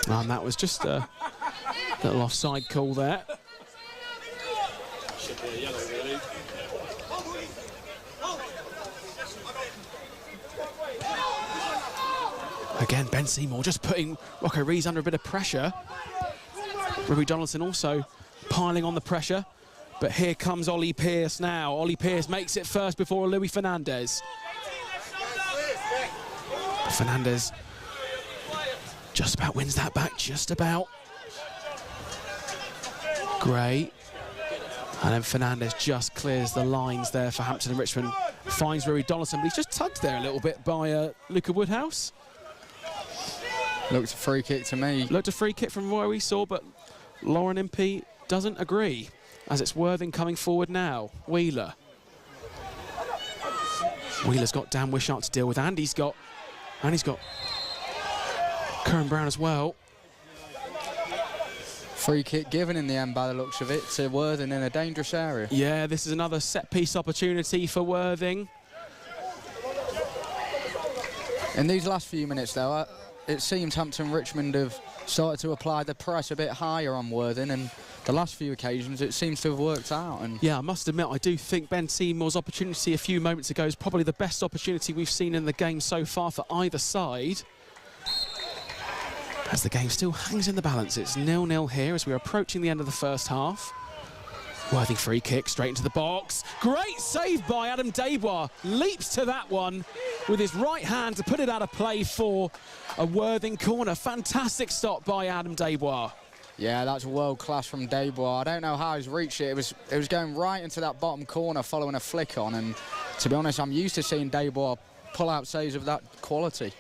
And that was just a little offside call there. Should be a yellow, really. Again, Ben Seymour just putting Rocco Rees under a bit of pressure. Ruby Donaldson also piling on the pressure. But here comes Ollie Pearce now. Ollie Pearce makes it first before Luis Fernandez. Fernandez just about wins that back, just about. Gray. And then Fernandez just clears the lines there for Hampton and Richmond. Finds Rui Donaldson, but he's just tugged there a little bit by Luca Woodhouse. Looked a free kick to me. Looked a free kick from where we saw, but Lauren Impey doesn't agree. as it's Worthing coming forward now. Wheeler. Wheeler's got Dan Wishart to deal with, and he's got Curran Brown as well. Free kick given in the end by the looks of it to Worthing in a dangerous area. Yeah, this is another set-piece opportunity for Worthing. In these last few minutes, though, it seems Hampton Richmond have started to apply the press a bit higher on Worthing, and the last few occasions it seems to have worked out. And yeah, I must admit, I do think Ben Seymour's opportunity a few moments ago is probably the best opportunity we've seen in the game so far for either side. As the game still hangs in the balance, it's 0-0 here as we're approaching the end of the first half. Worthing free kick straight into the box. Great save by Adam Desbois. Leaps to that one with his right hand to put it out of play for a Worthing corner. Fantastic stop by Adam Desbois. yeah, that's world class from Desbois. I don't know how he's reached it. It was going right into that bottom corner following a flick on, and to be honest, I'm used to seeing Desbois pull out saves of that quality.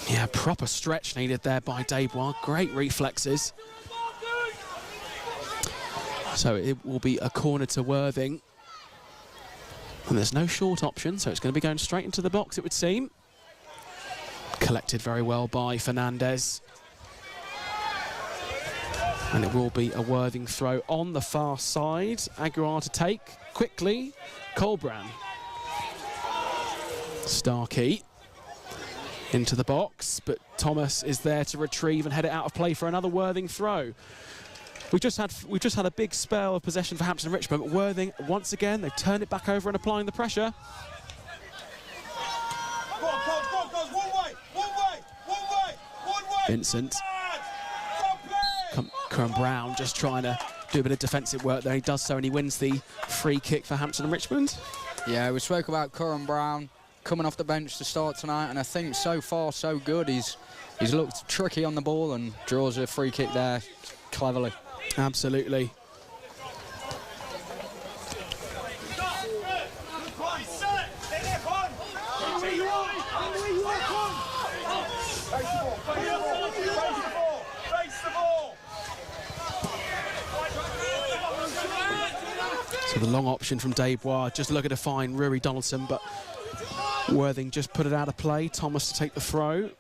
Yeah, proper stretch needed there by Desbois. Great reflexes. So it will be a corner to Worthing. And there's no short option, so it's going to be going straight into the box, it would seem. Collected very well by Fernandez. And it will be a Worthing throw on the far side. Aguilar to take quickly. Colbrand. Starkey into the box, but Thomas is there to retrieve and head it out of play for another Worthing throw. We've just had a big spell of possession for Hampton and Richmond, but Worthing, once again, they've turned it back over and applying the pressure. Vincent. Curran Brown just trying to do a bit of defensive work there. He does so and he wins the free kick for Hampton and Richmond. Yeah, we spoke about Curran Brown coming off the bench to start tonight, and I think so far so good. He's looked tricky on the ball and draws a free kick there cleverly. Absolutely. So the long option from Desbois, just looking to find Rui Donaldson, but Worthing just put it out of play. Thomas to take the throw.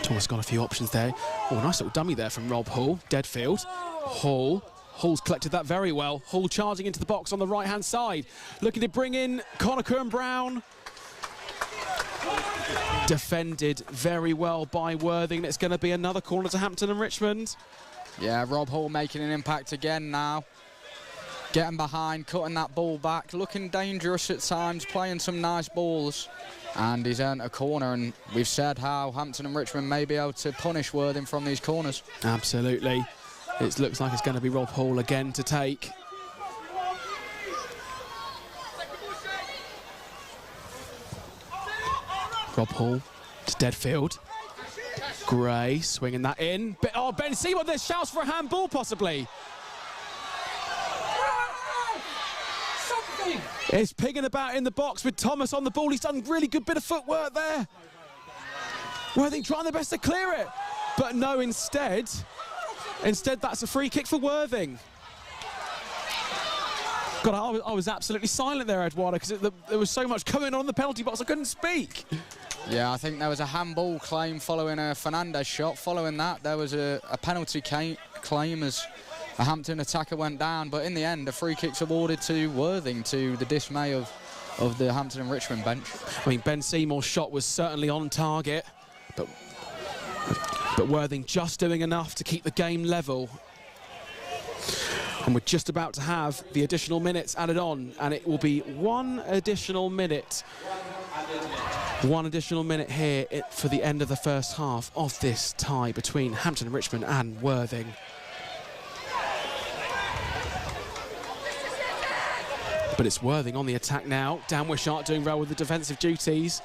Thomas got a few options there. Oh, nice little dummy there from Rob Hall. Deadfield. Hall's collected that very well. Hall charging into the box on the right-hand side. Looking to bring in Connor Curran Brown. Defended very well by Worthing. It's going to be another corner to Hampton and Richmond. Yeah, Rob Hall making an impact again now. Getting behind, cutting that ball back, looking dangerous at times, playing some nice balls. And he's earned a corner, and we've said how Hampton and Richmond may be able to punish Worthing from these corners. Absolutely. It looks like it's going to be Rob Hall again to take. Rob Hall to Deadfield. Gray swinging that in. Oh, Ben Seymour, there's shouts for a handball possibly. It's pigging about in the box with Thomas on the ball. He's done a really good bit of footwork there. Worthing trying their best to clear it. But no, instead that's a free kick for Worthing. God, I was absolutely silent there, Eduardo, because there was so much going on in the penalty box I couldn't speak. Yeah, I think there was a handball claim following a Fernandez shot. Following that, there was a penalty claim as a Hampton attacker went down. But in the end, a free kick's awarded to Worthing, to the dismay of the Hampton and Richmond bench. I mean, Ben Seymour's shot was certainly on target, but Worthing just doing enough to keep the game level. And we're just about to have the additional minutes added on, and it will be one additional minute here for the end of the first half of this tie between Hampton and Richmond and Worthing. But it's Worthing on the attack now. Dan Wishart doing well with the defensive duties.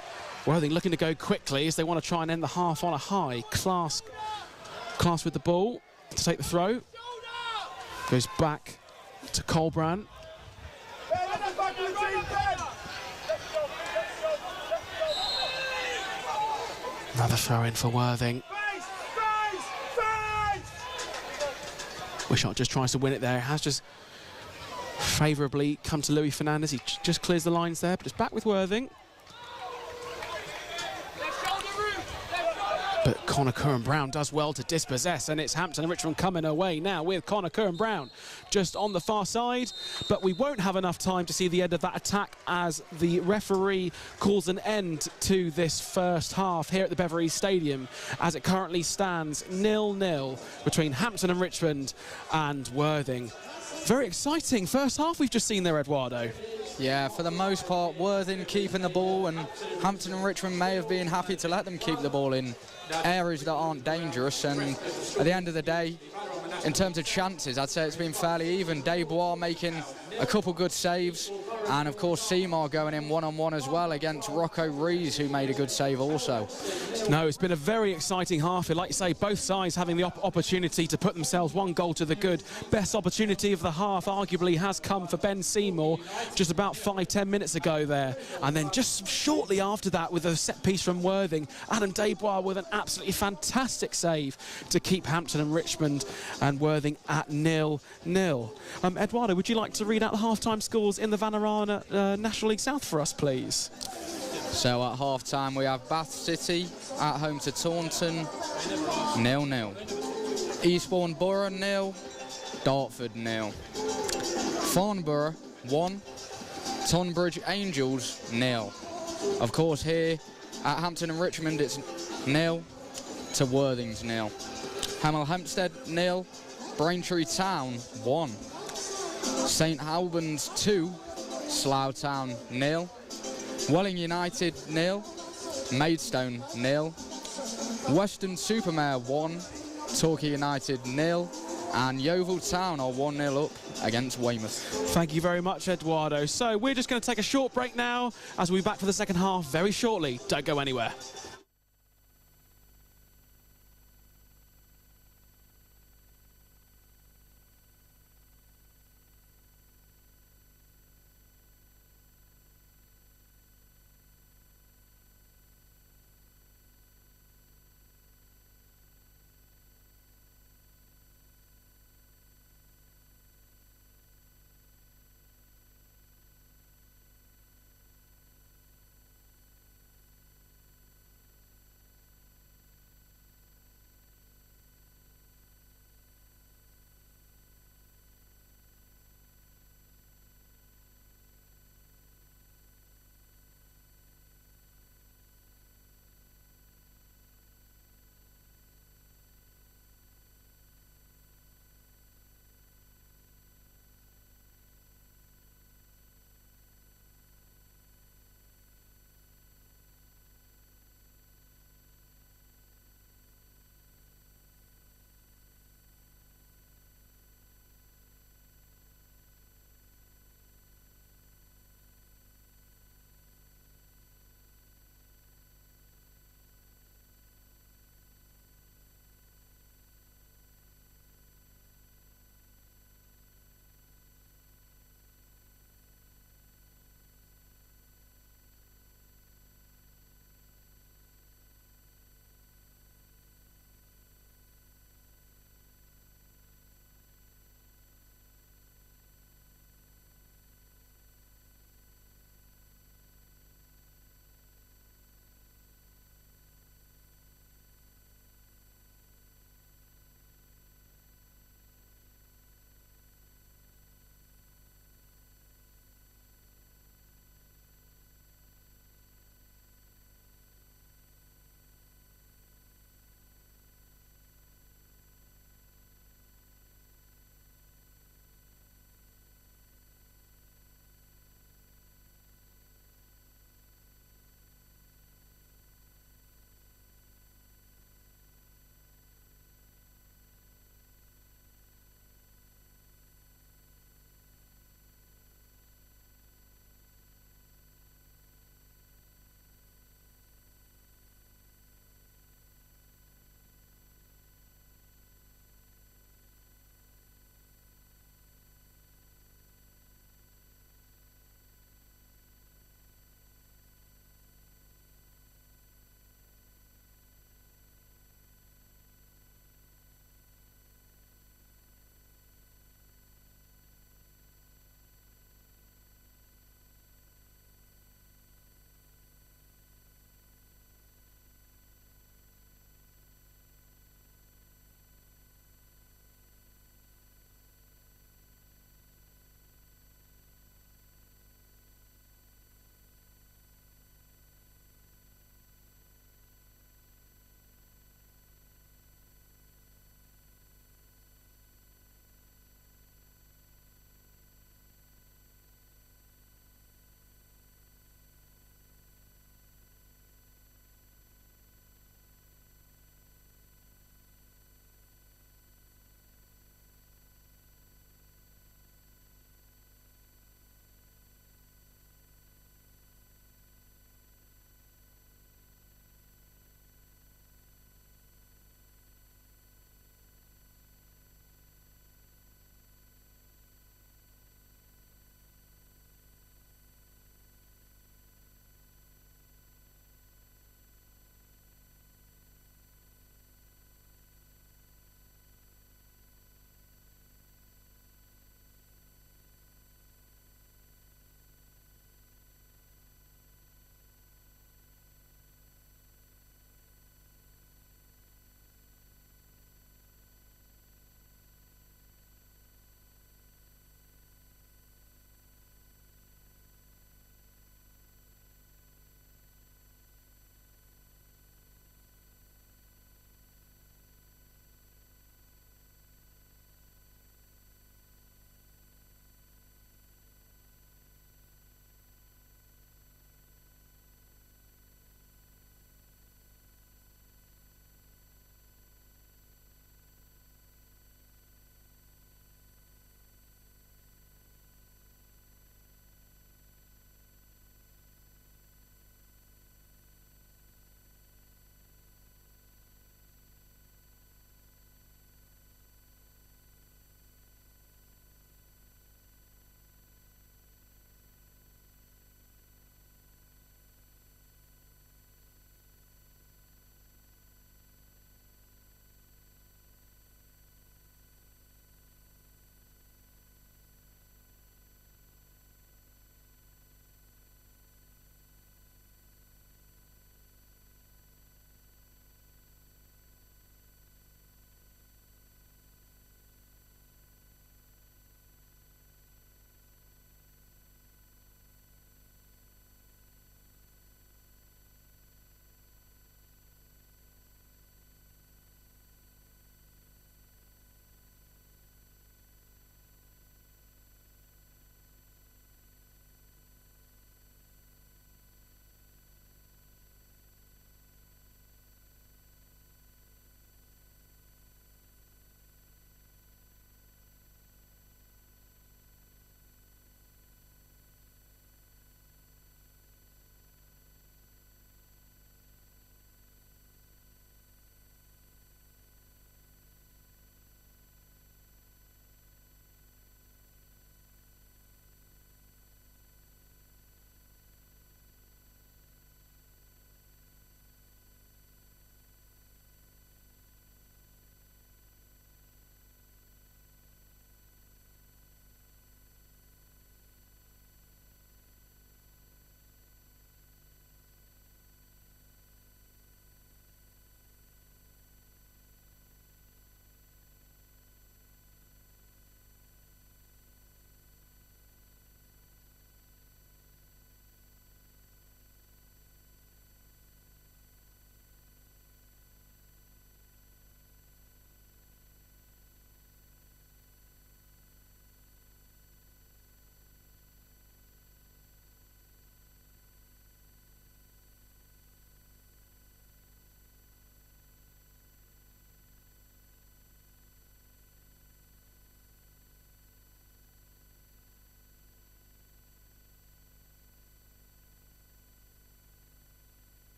Worthing looking to go quickly as they want to try and end the half on a high. Class with the ball to take the throw. Goes back to Colbrand. Another throw in for Worthing. Wishart just tries to win it there. It has just favourably come to Louis Fernandez. He just clears the lines there, but it's back with Worthing. But Connor Curran-Brown does well to dispossess, and it's Hampton and Richmond coming away now with Connor Curran-Brown just on the far side. But we won't have enough time to see the end of that attack as the referee calls an end to this first half here at the Beverley Stadium, as it currently stands 0-0 between Hampton and Richmond and Worthing. Very exciting first half we've just seen there, Eduardo. Yeah, for the most part, Worthing keeping the ball, and Hampton and Richmond may have been happy to let them keep the ball in areas that aren't dangerous. And at the end of the day, in terms of chances, I'd say it's been fairly even. Desbois making a couple good saves, and of course Seymour going in one-on-one as well against Rocco Rees, who made a good save also. No, it's been a very exciting half. Like you say, both sides having the opportunity to put themselves one goal to the good. Best opportunity of the half arguably has come for Ben Seymour just about 5-10 minutes ago there. And then just shortly after that, with a set piece from Worthing, Adam Desbois with an absolutely fantastic save to keep Hampton and Richmond and Worthing at 0-0. Eduardo, would you like to read out the half-time scores in the Vanarama National League South for us, please? So at half-time we have Bath City at home to Taunton, 0-0. Eastbourne Borough 0, Dartford 0. Farnborough 1, Tonbridge Angels 0. Of course here at Hampton and Richmond it's 0 to Worthing's 0. Hemel Hempstead 0, Braintree Town 1. St Albans 2, Slough Town 0. Welling United 0, Maidstone 0. Western Supermare 1, Torquay United 0. And Yeovil Town are 1-0 up against Weymouth. Thank you very much, Eduardo. So we're just going to take a short break now, as we'll be back for the second half very shortly. Don't go anywhere.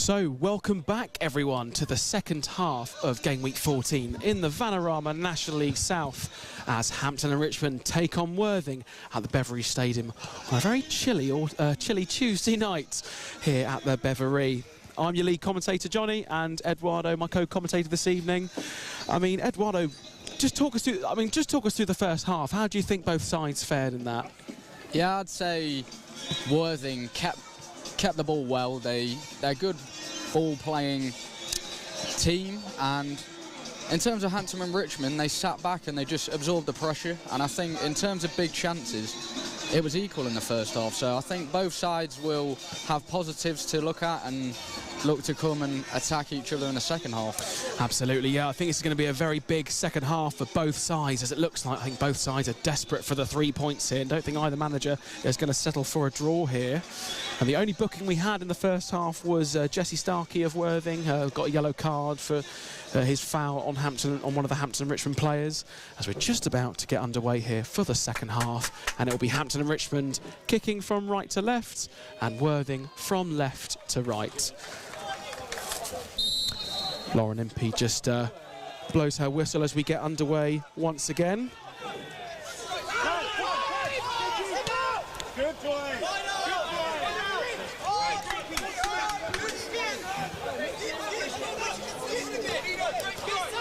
So, welcome back everyone to the second half of Game Week 14 in the Vanarama National League South as Hampton and Richmond take on Worthing at the Beverley Stadium on a very chilly Tuesday night here at the Beverley. I'm your lead commentator Jonny, and Eduardo, my co-commentator this evening. I mean, Eduardo, just talk us through the first half. How do you think both sides fared in that? Yeah, I'd say Worthing kept the ball well. They're good ball-playing team, and in terms of Hampton and Richmond, they sat back and they just absorbed the pressure. And I think in terms of big chances, it was equal in the first half. So I think both sides will have positives to look at and look to come and attack each other in the second half. Absolutely, yeah. I think it's going to be a very big second half for both sides, as it looks like. I think both sides are desperate for the 3 points here, and don't think either manager is going to settle for a draw here. And the only booking we had in the first half was Jesse Starkey of Worthing, got a yellow card for his foul on one of the Hampton and Richmond players, as we're just about to get underway here for the second half, and it will be Hampton and Richmond kicking from right to left and Worthing from left to right. Lauren Impey just blows her whistle as we get underway once again. Good play.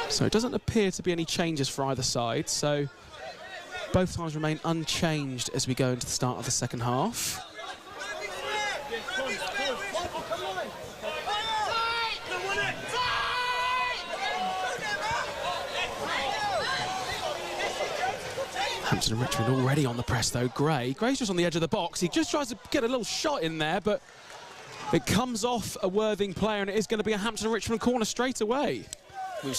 So it doesn't appear to be any changes for either side, so both sides remain unchanged as we go into the start of the second half. Hampton and Richmond already on the press though. Gray's just on the edge of the box. He just tries to get a little shot in there, but it comes off a Worthing player, and it is going to be a Hampton and Richmond corner straight away. We've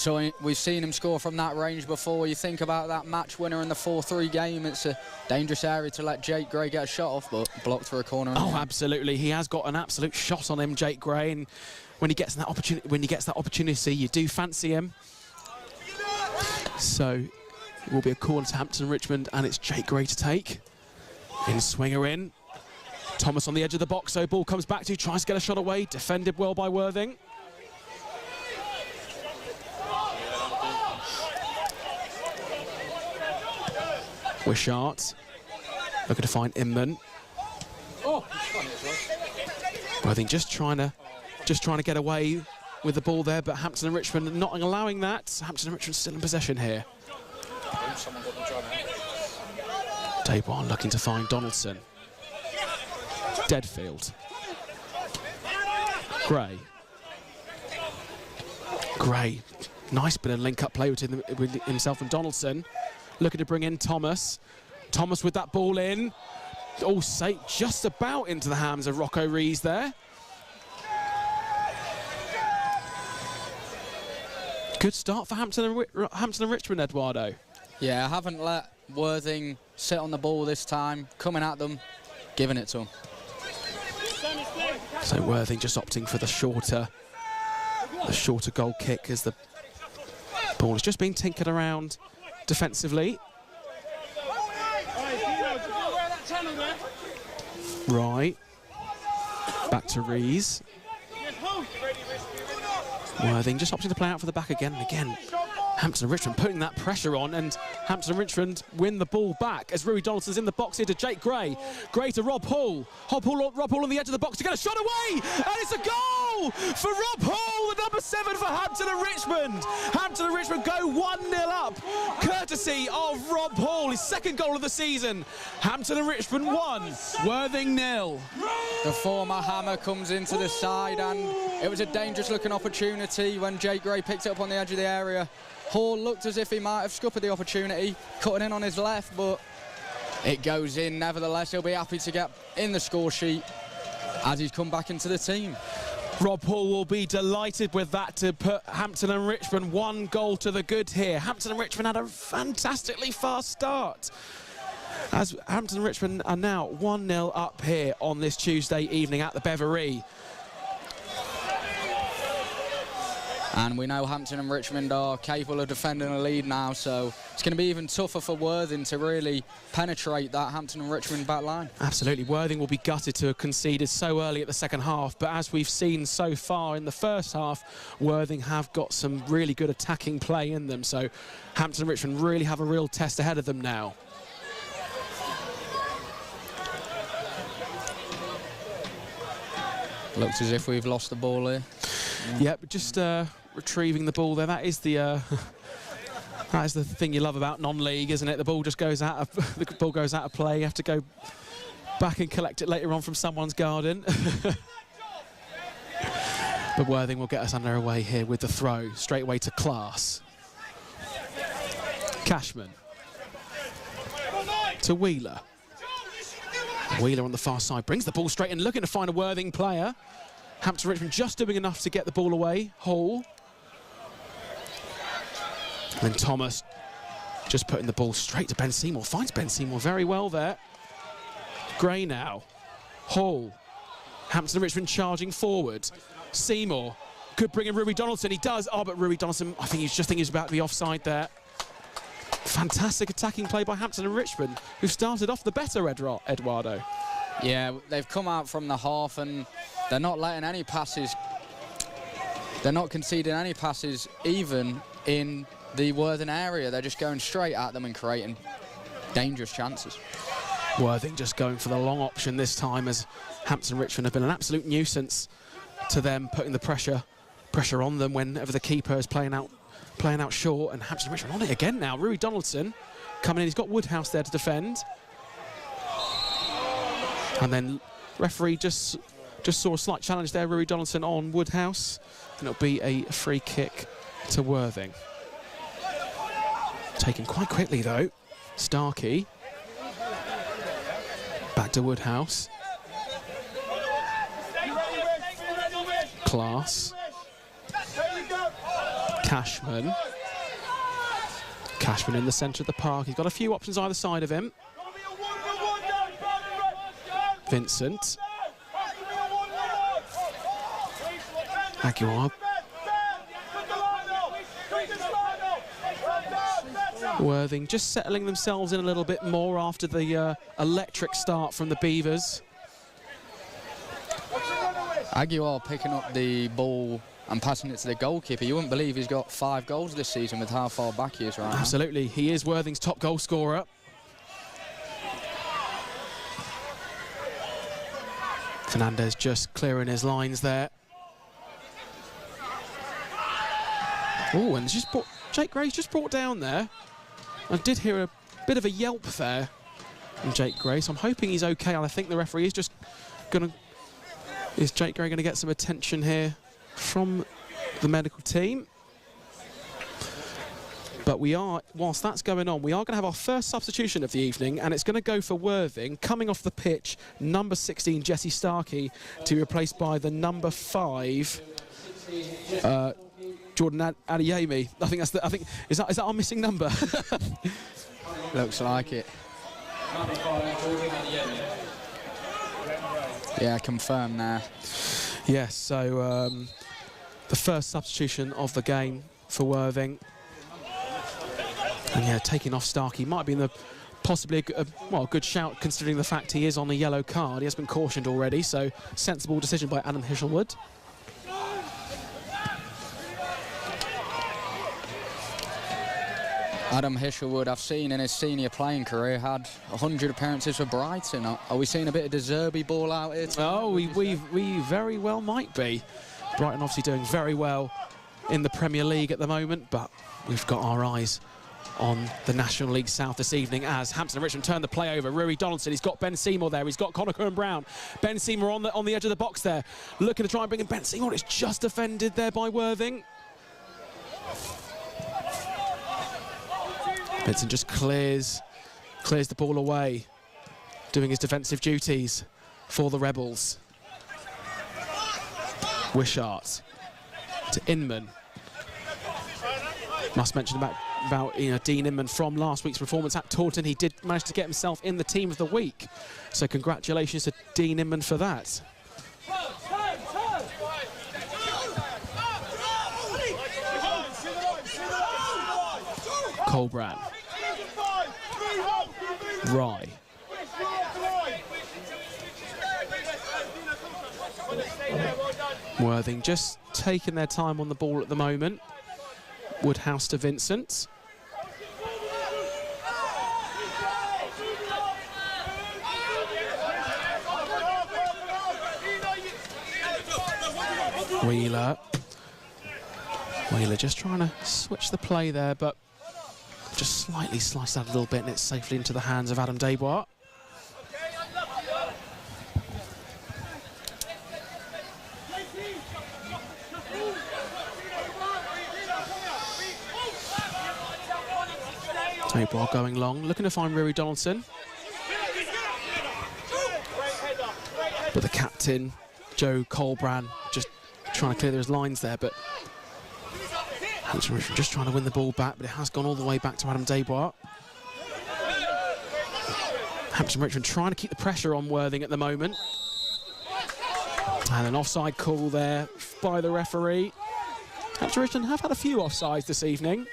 seen him score from that range before. You think about that match winner in the 4-3 game. It's a dangerous area to let Jake Gray get a shot off, but blocked for a corner. Oh, absolutely. He has got an absolute shot on him, Jake Gray, and when he gets that opportunity, you do fancy him. So it will be a corner to Hampton and Richmond, and it's Jake Gray to take. In swinger in. Thomas on the edge of the box, so ball comes back to, tries to get a shot away, defended well by Worthing. Wishart looking to find Inman. Worthing just trying to get away with the ball there, but Hampton and Richmond not allowing that. Hampton and Richmond still in possession here. Daywan looking to find Donaldson. Deadfield. Gray. Nice bit of link-up play with himself and Donaldson. Looking to bring in Thomas. Thomas with that ball in. Oh, just about into the hands of Rocco Rees there. Good start for Hampton and Richmond, Eduardo. Yeah, I haven't let Worthing sit on the ball this time. Coming at them, giving it to them. So Worthing just opting for the shorter goal kick as the ball has just been tinkered around defensively. Right. Back to Rees. Worthing just opting to play out for the back again and again. Hampton and Richmond putting that pressure on, and Hampton and Richmond win the ball back as Rui Donaldson's in the box here to Jake Gray. Gray to Rob Hall. Rob Hall on the edge of the box to get a shot away, and it's a goal for Rob Hall, the number 7 for Hampton and Richmond. Hampton and Richmond go 1-0 up, courtesy of Rob Hall, his second goal of the season. Hampton and Richmond 1, Worthing 0. The former Hammer comes into the side, and it was a dangerous looking opportunity when Jake Gray picked it up on the edge of the area. Hall looked as if he might have scuppered the opportunity, cutting in on his left, but it goes in. Nevertheless, he'll be happy to get in the score sheet as he's come back into the team. Rob Hall will be delighted with that to put Hampton and Richmond 1 goal to the good here. Hampton and Richmond had a fantastically fast start, as Hampton and Richmond are now 1-0 up here on this Tuesday evening at the Beverley. And we know Hampton and Richmond are capable of defending a lead now, so it's going to be even tougher for Worthing to really penetrate that Hampton and Richmond back line. Absolutely. Worthing will be gutted to have conceded so early at the second half, but as we've seen so far in the first half, Worthing have got some really good attacking play in them, so Hampton and Richmond really have a real test ahead of them now. Looks as if we've lost the ball here. Yep, just retrieving the ball there. That is the thing you love about non-league, isn't it? The ball just goes out of the ball goes out of play. You have to go back and collect it later on from someone's garden. But Worthing will get us underway here with the throw straight away to Class. Cashman to Wheeler. Wheeler on the far side brings the ball straight in, looking to find a Worthing player. Hampton Richmond just doing enough to get the ball away. Hall. And then Thomas just putting the ball straight to Ben Seymour. Finds Ben Seymour very well there. Gray now. Hall. Hampton Richmond charging forward. Seymour could bring in Ruby Donaldson. He does. Oh, but Ruby Donaldson, I think he's about to be offside there. Fantastic attacking play by Hampton and Richmond, who started off the better, Eduardo. Yeah, they've come out from the half and they're not letting any passes. They're not conceding any passes even in the Worthing area. They're just going straight at them and creating dangerous chances. Worthing just going for the long option this time, as Hampton and Richmond have been an absolute nuisance to them, putting the pressure on them whenever the keeper is playing out short. And Hampton and Richmond on it again now. Ruby Donaldson coming in. He's got Woodhouse there to defend. And then referee just saw a slight challenge there, Ruby Donaldson on Woodhouse. And it'll be a free kick to Worthing. Taken quite quickly though. Starkey. Back to Woodhouse. Class. Cashman. Cashman in the centre of the park. He's got a few options either side of him. Vincent. Aguilar. Worthing just settling themselves in a little bit more after the electric start from the Beavers. Aguilar picking up the ball and passing it to the goalkeeper. You wouldn't believe he's got 5 goals this season with how far back he is right now. Absolutely, he is Worthing's top goal scorer. Fernandez just clearing his lines there. Oh, and Jake Gray's just brought down there. I did hear a bit of a yelp there from Jake Gray, so I'm hoping he's okay. And I think the referee is just going to... Is Jake Gray going to get some attention here from the medical team? But we are, whilst that's going on, we are going to have our first substitution of the evening, and it's going to go for Worthing. Coming off the pitch, number 16, Jesse Starkey, to be replaced by the number 5, Jordan Adeyemi. Is that our missing number? Looks like it. Yeah, confirmed now. Yes, so the first substitution of the game for Worthing. And yeah, taking off Starkey might be possibly a good shout, considering the fact he is on a yellow card. He has been cautioned already, so sensible decision by Adam Hishelwood. Adam Hishelwood, I've seen in his senior playing career, had 100 appearances for Brighton. Are we seeing a bit of De Zerbi ball out here? Oh, we very well might be. Brighton obviously doing very well in the Premier League at the moment, but we've got our eyes on the National League South this evening as Hampton and Richmond turn the play over. Ruby Donaldson, he's got Ben Seymour there, he's got Conacher and Brown. Ben Seymour on the edge of the box there, looking to try and bring in Ben Seymour. It's just defended there by Worthing. Vincent just clears the ball away, doing his defensive duties for the Rebels. Wishart to Inman. Must mention about Dean Inman from last week's performance at Taunton. He did manage to get himself in the team of the week, so congratulations to Dean Inman for that. Colbrand. Rye. Worthing just taking their time on the ball at the moment. Woodhouse to Vincent. Wheeler just trying to switch the play there, but just slightly sliced out a little bit, and it's safely into the hands of Adam Desbois. Desbois going long, looking to find Rui Donaldson. But the captain, Joe Colbrand, just trying to clear his lines there, but Hampton Richmond just trying to win the ball back, but it has gone all the way back to Adam Desbois. Hampton Richmond trying to keep the pressure on Worthing at the moment. And an offside call there by the referee. Hampton Richmond have had a few offsides this evening.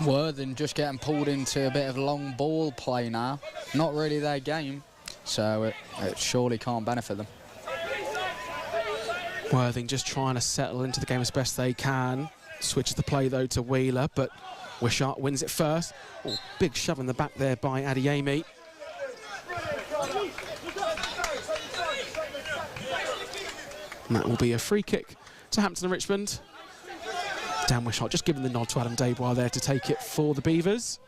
Worthing just getting pulled into a bit of long ball play now. Not really their game, so it surely can't benefit them. Worthing just trying to settle into the game as best they can. Switches the play though to Wheeler, but Wishart wins it first. Oh, big shove in the back there by Adeyemi. And that will be a free kick to Hampton and Richmond. Dan Wishart just giving the nod to Adam Desbois there to take it for the Beavers.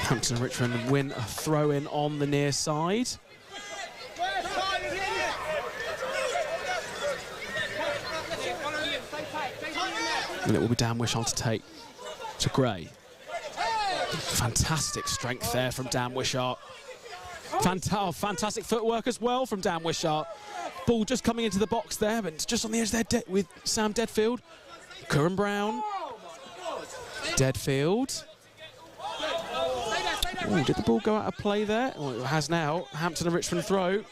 Hampton and Richmond win a throw-in on the near side. And it will be Dan Wishart to take to Gray. Fantastic strength there from Dan Wishart. Fantastic footwork as well from Dan Wishart. Ball just coming into the box there, but just on the edge there with Sam Deadfield. Curran Brown. Deadfield. Ooh, did the ball go out of play there? Well, it has now. Hampton and Richmond throw.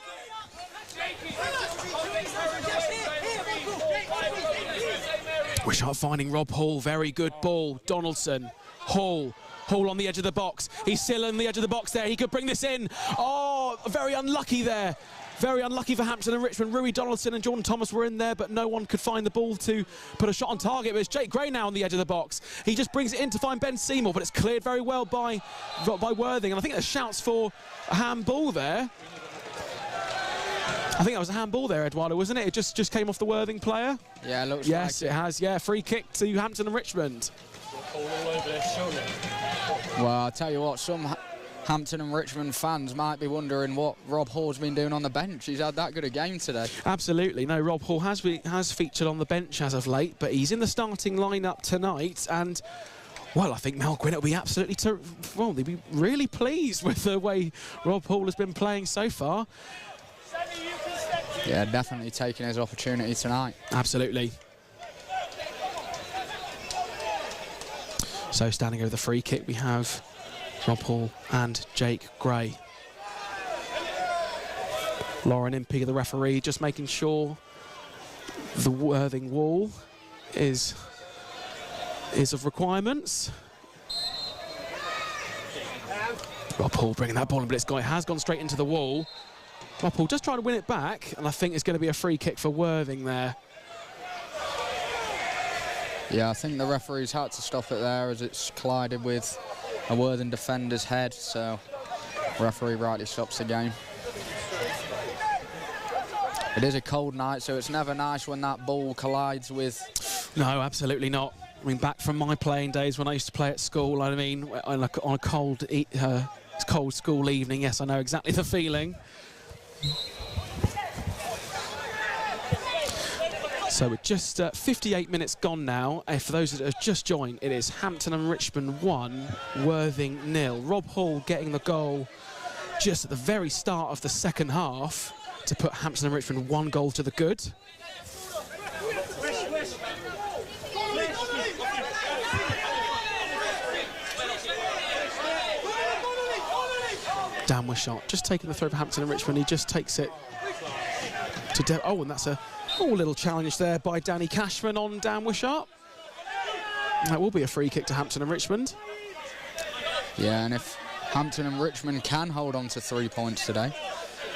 Wishart finding Rob Hall. Very good ball. Donaldson. Hall on the edge of the box. He's still on the edge of the box there. He could bring this in. Oh, very unlucky there. Very unlucky for Hampton and Richmond. Rui Donaldson and Jordan Thomas were in there, but no one could find the ball to put a shot on target. But it's Jake Gray now on the edge of the box. He just brings it in to find Ben Seymour, but it's cleared very well by Worthing. And I think there's shouts for a handball there. I think that was a handball there, Eduardo, wasn't it? It just came off the Worthing player. Yeah, it looks yes, like it has. Yeah, free kick to Hampton and Richmond. Well, I'll tell you what, some Hampton and Richmond fans might be wondering what Rob Hall's been doing on the bench. He's had that good a game today. Absolutely. No, Rob Hall has featured on the bench as of late, but he's in the starting lineup tonight, and well, I think Mel Gwynn will be absolutely they'll be really pleased with the way Rob Hall has been playing so far. Yeah, definitely taking his opportunity tonight. Absolutely. So standing over the free kick, we have Rob Hall and Jake Gray. Lauren Impey, the referee, just making sure the Worthing wall is of requirements. Rob Hall bringing that ball in, but this guy has gone straight into the wall. Rob Hall just trying to win it back, and I think it's going to be a free kick for Worthing there. Yeah, I think the referee's had to stop it there as it's collided with a Worthing defender's head, so the referee rightly stops the game. It is a cold night, so it's never nice when that ball collides with... No, absolutely not. I mean, back from my playing days when I used to play at school, I mean, on a cold school evening, yes, I know exactly the feeling. So we're just 58 minutes gone now. For those that have just joined, it is Hampton and Richmond 1, Worthing 0. Rob Hall getting the goal just at the very start of the second half to put Hampton and Richmond 1 goal to the good. Dan Wishart just taking the throw for Hampton and Richmond. He just takes it to and that's a little challenge there by Danny Cashman on Dan Wishart. That will be a free kick to Hampton and Richmond. Yeah, and if Hampton and Richmond can hold on to 3 points today,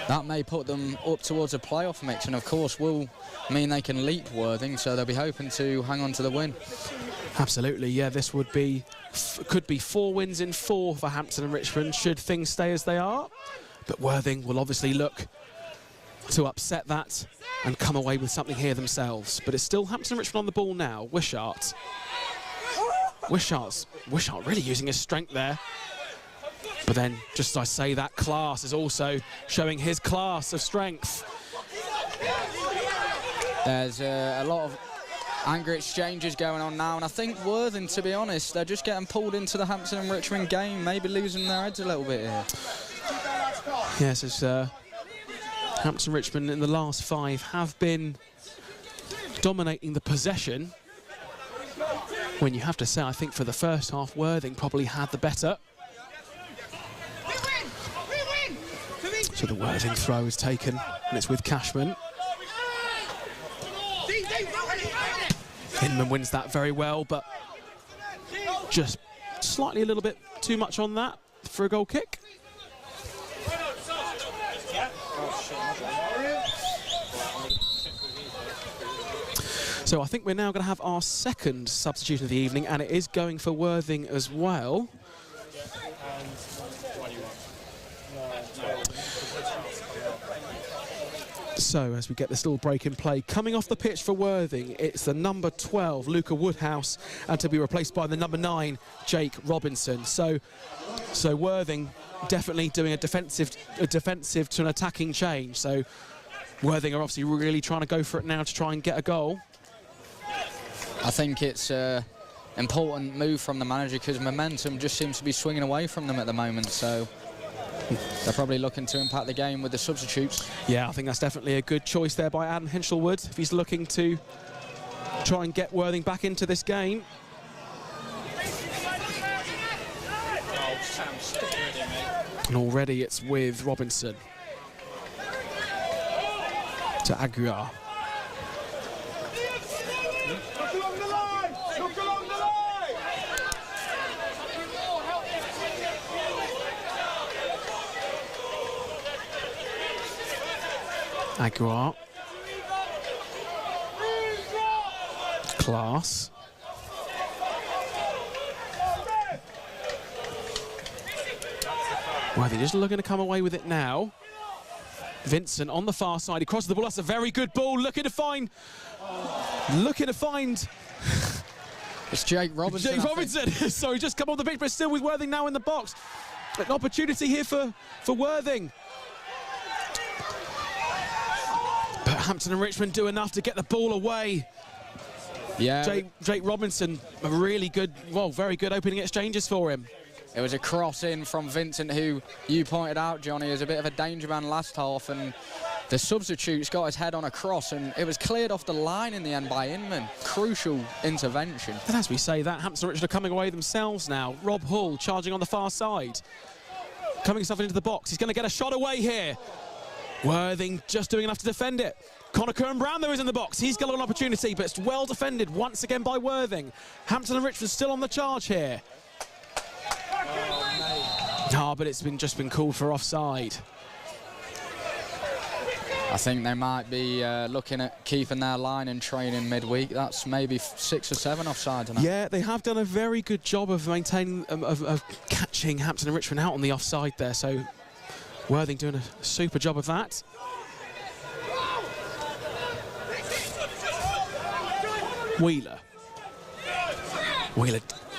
that may put them up towards a playoff mix, and of course will mean they can leap Worthing, so they'll be hoping to hang on to the win. Absolutely, yeah, this would be could be 4 wins in 4 for Hampton and Richmond should things stay as they are. But Worthing will obviously look to upset that and come away with something here themselves. But it's still Hampton and Richmond on the ball now. Wishart really using his strength there. But then, just as I say, that class is also showing his class of strength. There's a lot of angry exchanges going on now, and I think Worthing, to be honest, they're just getting pulled into the Hampton and Richmond game, maybe losing their heads a little bit here. Yes, it's Hampton and Richmond in the last 5 have been dominating the possession. When you have to say, I think for the first half, Worthing probably had the better. So the Worthing throw is taken, and it's with Cashman. Inman wins that very well, but just slightly a little bit too much on that for a goal kick. So I think we're now going to have our second substitution of the evening, and it is going for Worthing as well. So as we get this little break in play, coming off the pitch for Worthing, it's the number 12, Luca Woodhouse, and to be replaced by the number 9, Jake Robinson. So Worthing definitely doing a defensive to an attacking change. So Worthing are obviously really trying to go for it now to try and get a goal. I think it's an important move from the manager because momentum just seems to be swinging away from them at the moment. So they're probably looking to impact the game with the substitutes. Yeah, I think that's definitely a good choice there by Adam Hinchelwood if he's looking to try and get Worthing back into this game. And already it's with Robinson to Aguiar. Aguiar. Class. Well, they're just looking to come away with it now. Vincent on the far side. He crosses the ball. That's a very good ball. Looking to find. It's Jake Robinson. Jake Robinson. Sorry, just come on the pitch, but still with Worthing now in the box. An opportunity here for Worthing. But Hampton and Richmond do enough to get the ball away. Yeah. Jake Robinson, a really good, very good opening exchanges for him. It was a cross in from Vincent, who you pointed out, Johnny, is a bit of a danger man last half, and the substitutes got his head on a cross, and it was cleared off the line in the end by Inman. Crucial intervention. And as we say that, Hampton and Richmond are coming away themselves now. Rob Hull charging on the far side. Coming himself into the box. He's going to get a shot away here. Worthing just doing enough to defend it. Connor Curran-Brown, though, is in the box. He's got an opportunity, but it's well defended once again by Worthing. Hampton and Richmond still on the charge here. But it's just been called for offside. I think they might be looking at keeping their line in training midweek. That's maybe 6 or 7 offsides. Yeah, they have done a very good job of maintaining, of catching Hampton and Richmond out on the offside there. So Worthing doing a super job of that. Wheeler,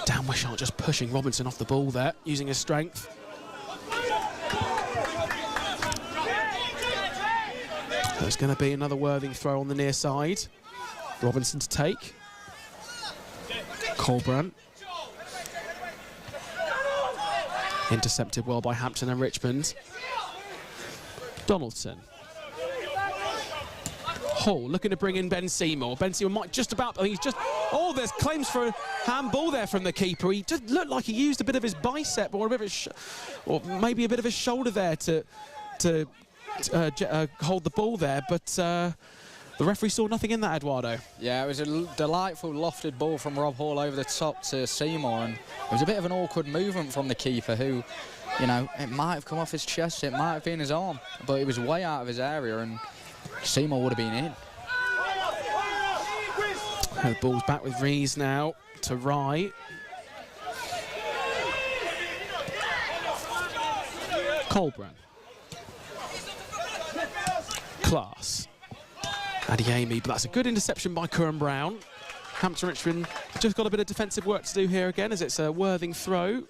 Dan Wishart just pushing Robinson off the ball there, using his strength. There's going to be another Worthing throw on the near side. Robinson to take. Colbrand. Intercepted well by Hampton and Richmond. Donaldson. Hull looking to bring in Ben Seymour. Ben Seymour might just about, he's just Oh, there's claims for a handball there from the keeper. He just looked like he used a bit of his bicep or a bit of his or maybe a bit of his shoulder there to hold the ball there, but the referee saw nothing in that, Eduardo. Yeah, it was a delightful lofted ball from Rob Hall over the top to Seymour, and it was a bit of an awkward movement from the keeper who, you know, it might have come off his chest, it might have been his arm, but it was way out of his area and Seymour would have been in. The ball's back with Rees now to Rye. Colbrand. Class. Adiemi, but that's a good interception by Curran Brown. Hampton Richmond just got a bit of defensive work to do here again as it's a Worthing throw.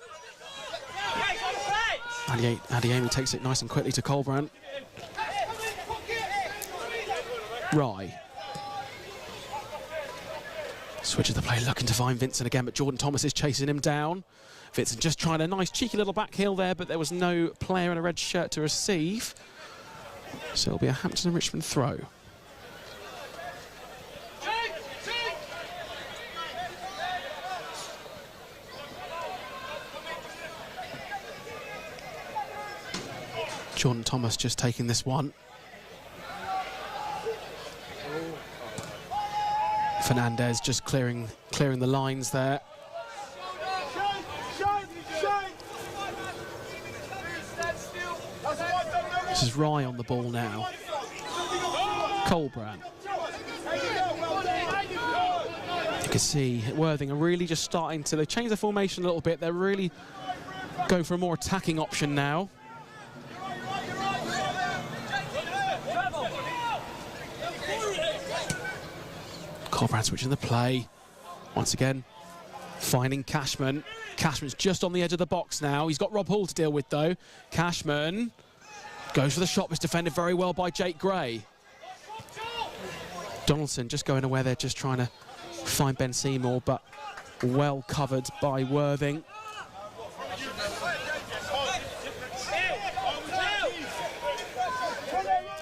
Adiemi takes it nice and quickly to Colbrand. Rye. Switches the play, looking to find Vincent again, but Jordan Thomas is chasing him down. Vincent just trying a nice cheeky little back heel there, but there was no player in a red shirt to receive. So it'll be a Hampton and Richmond throw. Jordan Thomas just taking this one. Fernandez just clearing the lines there. This is Rye on the ball now. Colbrand. You can see Worthing are really just starting to, they change the formation a little bit. They're really going for a more attacking option now. Colbrand switching the play. Once again, finding Cashman. Cashman's just on the edge of the box now. He's got Rob Hall to deal with, though. Cashman goes for the shot. Was defended very well by Jake Gray. Donaldson just going away there, just trying to find Ben Seymour, but well covered by Worthing.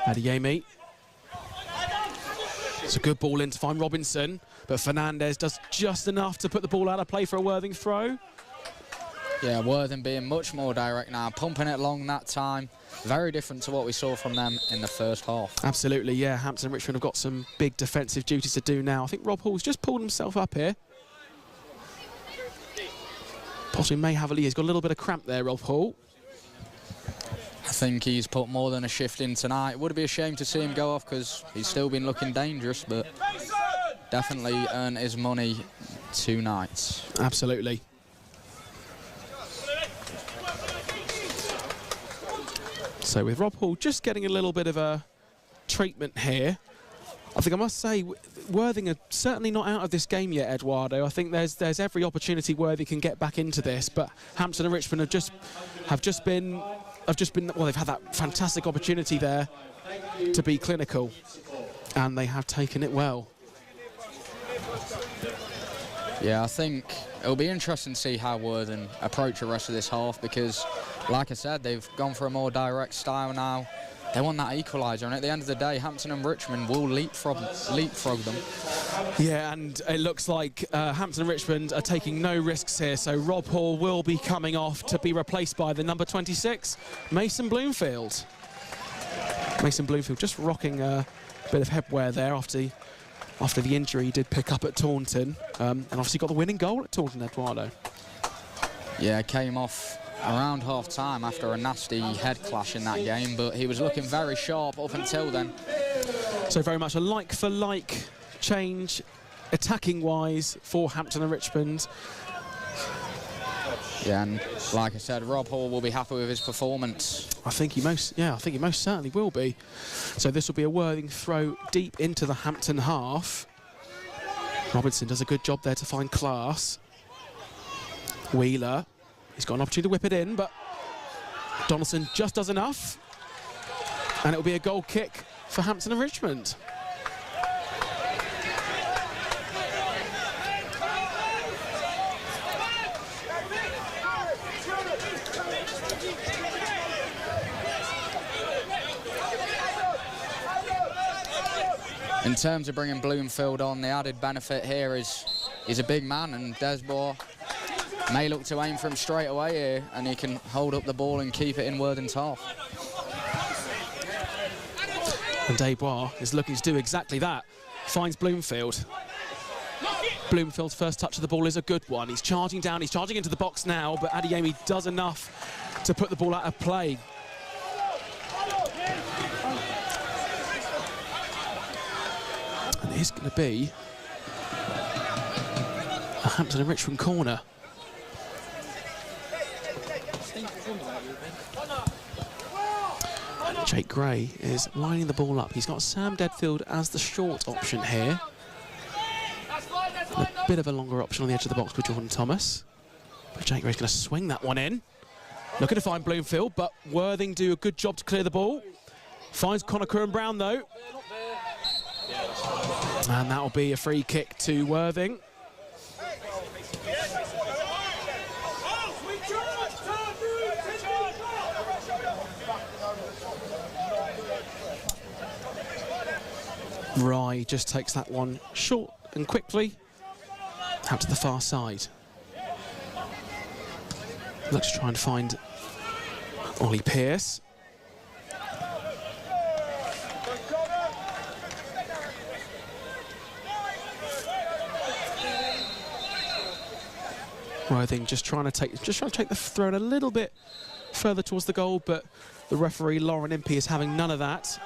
Adiemi. It's a good ball in to find Robinson, but Fernandez does just enough to put the ball out of play for a Worthing throw. Yeah, Worthing being much more direct now, pumping it long that time. Very different to what we saw from them in the first half. Absolutely, yeah. Hampton and Richmond have got some big defensive duties to do now. I think Rob Hall's just pulled himself up here. Possibly may have he's got a little bit of cramp there, Rob Hall. I think he's put more than a shift in tonight. It would be a shame to see him go off because he's still been looking dangerous, but definitely earned his money tonight. Absolutely. So with Rob Hall just getting a little bit of a treatment here, I think I must say Worthing are certainly not out of this game yet, Eduardo. I think there's every opportunity Worthing can get back into this, but Hampton and Richmond have just been well, they've had that fantastic opportunity there to be clinical, and they have taken it well. Yeah, I think it'll be interesting to see how Worthing approach the rest of this half because, like I said, they've gone for a more direct style now. They want that equaliser, and at the end of the day, Hampton and Richmond will leapfrog them. Yeah, and it looks like Hampton and Richmond are taking no risks here, so Rob Hall will be coming off to be replaced by the number 26, Mason Bloomfield. Mason Bloomfield just rocking a bit of headwear there after the injury he did pick up at Taunton, and obviously got the winning goal at Taunton, Eduardo. Yeah, came off around half-time after a nasty head clash in that game, but he was looking very sharp up until then. So very much a like-for-like change, attacking-wise, for Hampton and Richmond. Yeah, and like I said, Rob Hall will be happy with his performance. I think he most certainly will be. So this will be a Worthing throw deep into the Hampton half. Robinson does a good job there to find class. Wheeler. He's got an opportunity to whip it in, but Donaldson just does enough. And it will be a goal kick for Hampton and Richmond. In terms of bringing Bloomfield on, the added benefit here is he's a big man, and Desbois may look to aim for him straight away here, and he can hold up the ball and keep it in Worthing's half. And Desbois is looking to do exactly that. Finds Bloomfield. Bloomfield's first touch of the ball is a good one. He's charging down, he's charging into the box now, but Adeyemi does enough to put the ball out of play. And it is going to be a Hampton and Richmond corner. And Jake Gray is lining the ball up. He's got Sam Deadfield as the short option here. And a bit of a longer option on the edge of the box with Jordan Thomas. But Jake Gray's going to swing that one in. Looking to find Bloomfield, but Worthing do a good job to clear the ball. Finds Connor Curran-Brown though. And that'll be a free kick to Worthing. Rye just takes that one short and quickly out to the far side. Looks to try and find Ollie Pearce. Worthing just trying to take the throw in a little bit further towards the goal, but the referee Lauren Impey is having none of that.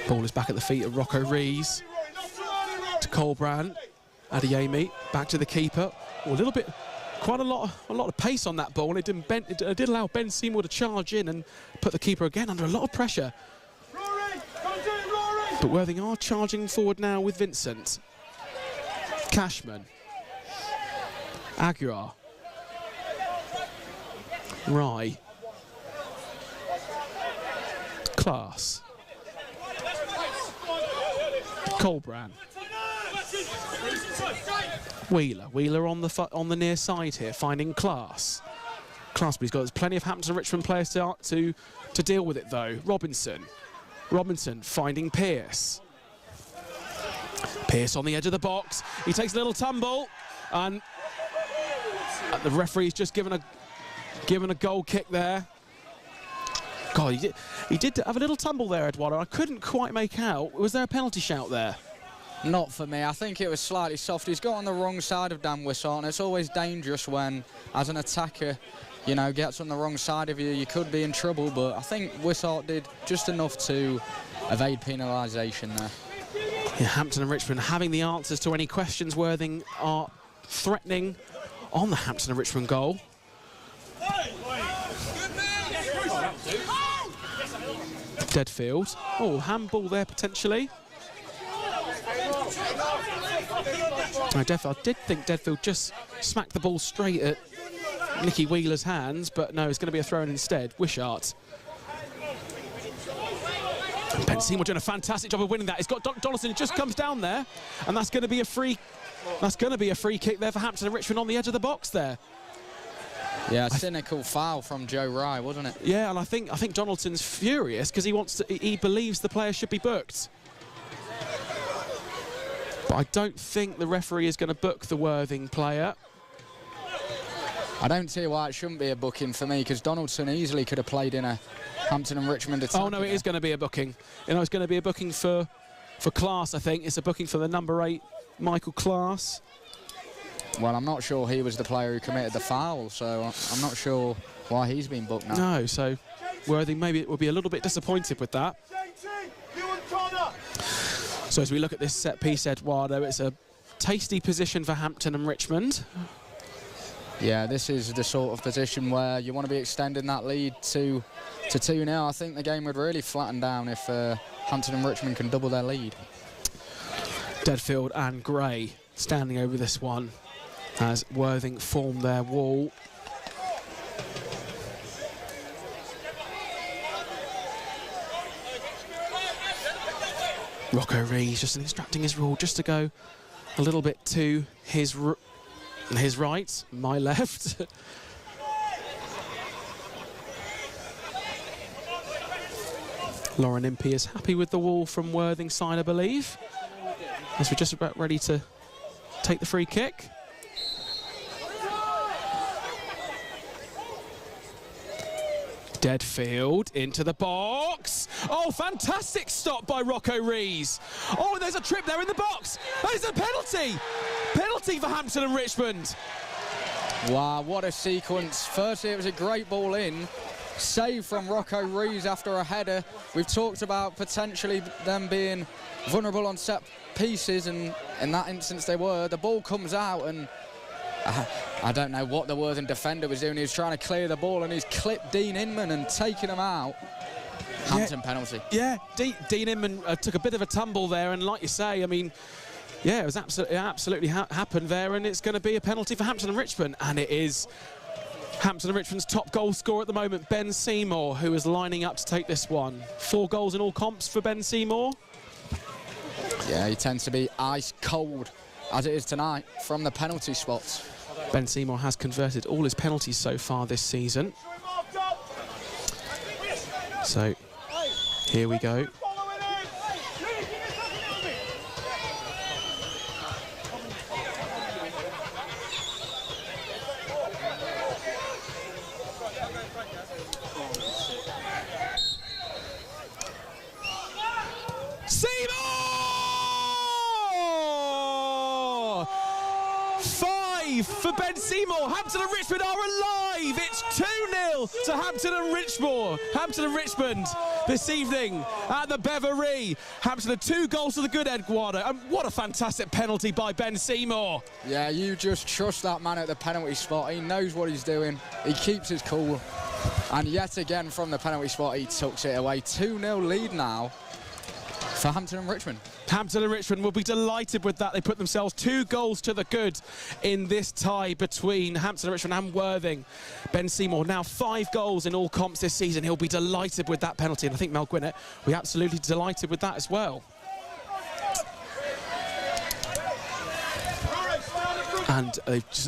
Ball is back at the feet of Rocco Rees. To Colbrand. Adeyemi back to the keeper. Oh, a little bit, quite a lot of pace on that ball, and it did allow Ben Seymour to charge in and put the keeper again under a lot of pressure. But Worthing are charging forward now with Vincent. Cashman. Aguiar. Rye. Class. Colbrand. Wheeler on the near side here, finding Class. Class, but he's got plenty of Hampton and Richmond players to deal with it though. Robinson finding Pearce. Pearce on the edge of the box. He takes a little tumble, and the referee's just given a goal kick there. God, he did have a little tumble there, Eduardo. I couldn't quite make out. Was there a penalty shout there? Not for me. I think it was slightly soft. He's got on the wrong side of Dan Wishart, and it's always dangerous when, as an attacker, you know, gets on the wrong side of you. You could be in trouble, but I think Wishart did just enough to evade penalisation there. Yeah, Hampton and Richmond having the answers to any questions Worthing are threatening on the Hampton and Richmond goal. Deadfield. Oh, handball there potentially. I did think Deadfield just smacked the ball straight at Nicky Wheeler's hands, but no, it's going to be a throw-in instead. Wishart. Ben Seymour doing a fantastic job of winning that. He's got Donaldson, it just comes down there, and that's going to be a free kick there for Hampton and Richmond on the edge of the box there. Yeah, a cynical foul from Joe Rye, wasn't it? Yeah, and I think Donaldson's furious because he believes the player should be booked. But I don't think the referee is going to book the Worthing player. I don't see why it shouldn't be a booking for me, because Donaldson easily could have played in a Hampton and Richmond attack. Oh no, it is going to be a booking. You know, it's going to be a booking for Class. I think it's a booking for the number 8, Michael Class. Well, I'm not sure he was the player who committed the foul, so I'm not sure why he's been booked now. No, so Worthing maybe will be a little bit disappointed with that. So as we look at this set piece, Eduardo, it's a tasty position for Hampton and Richmond. Yeah, this is the sort of position where you want to be extending that lead to 2-0. I think the game would really flatten down if Hampton and Richmond can double their lead. Deadfield and Gray standing over this one as Worthing form their wall. Rocco Rees just instructing his rule just to go a little bit to his right, my left. Lauren Impey is happy with the wall from Worthing side, I believe, as we're just about ready to take the free kick. Deadfield into the box. Oh, fantastic stop by Rocco Rees. Oh, there's a trip there in the box. There's a penalty. Penalty for Hampton and Richmond. Wow, what a sequence. Firstly, it was a great ball in. Save from Rocco Rees after a header. We've talked about potentially them being vulnerable on set pieces, and in that instance they were. The ball comes out, and I don't know what the Worthing defender was doing. He was trying to clear the ball, and he's clipped Dean Inman and taken him out. Hampton penalty. Yeah, Dean Inman took a bit of a tumble there, and like you say, I mean, yeah, it was absolutely happened there, and it's going to be a penalty for Hampton and Richmond, and it is Hampton and Richmond's top goal scorer at the moment, Ben Seymour, who is lining up to take this one. 4 goals in all comps for Ben Seymour. Yeah, he tends to be ice cold, as it is tonight, from the penalty spots. Ben Seymour has converted all his penalties so far this season. So, here we go. Seymour! 5 for Ben Seymour. Hampton and Richmond are alive. It's 2-0 to Hampton and Richmond this evening at the Beverly. Hampton had 2 goals to the good, Eduardo. And what a fantastic penalty by Ben Seymour. Yeah, you just trust that man at the penalty spot. He knows what he's doing. He keeps his cool. And yet again from the penalty spot, he tucks it away. 2-0 lead now for Hampton and Richmond. Hampton and Richmond will be delighted with that. They put themselves 2 goals to the good in this tie between Hampton and Richmond and Worthing. Ben Seymour now 5 goals in all comps this season. He'll be delighted with that penalty, and I think Mel Gwinnett will be absolutely delighted with that as well. And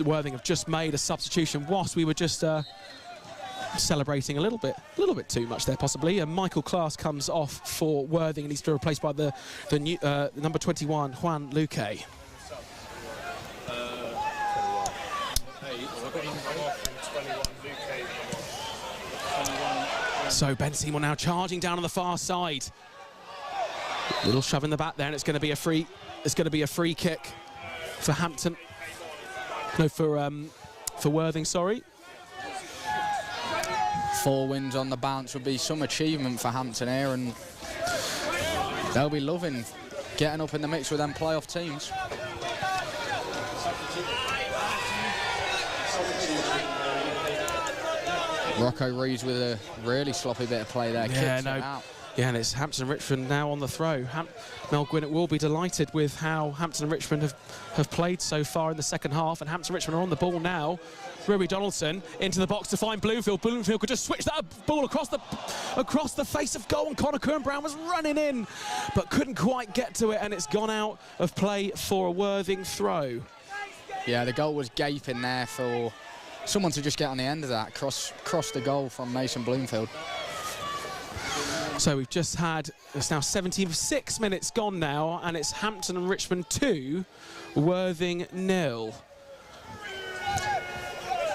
Worthing have just made a substitution whilst we were just celebrating a little bit too much there possibly. Michael Class comes off for Worthing, and he's replaced by the new number 21 Juan Luque. So Ben Seymour now charging down on the far side. Little shove in the back there, and it's going to be a free kick for Hampton. No, for Worthing, sorry. 4 wins on the bounce would be some achievement for Hampton here, and they'll be loving getting up in the mix with them playoff teams. Rocco Rees with a really sloppy bit of play there. Yeah, no. Yeah, and it's Hampton and Richmond now on the throw. Mel Gwinnett will be delighted with how Hampton and Richmond have played so far in the second half, and Hampton and Richmond are on the ball now. Ruby Donaldson into the box to find Bloomfield. Bloomfield could just switch that ball across the face of goal, and Connor Curran-Brown was running in, but couldn't quite get to it, and it's gone out of play for a Worthing throw. Yeah, the goal was gaping there for someone to just get on the end of that, cross the goal from Mason Bloomfield. So we've just had, it's now 76 minutes gone now, and it's Hampton and Richmond 2, Worthing 0.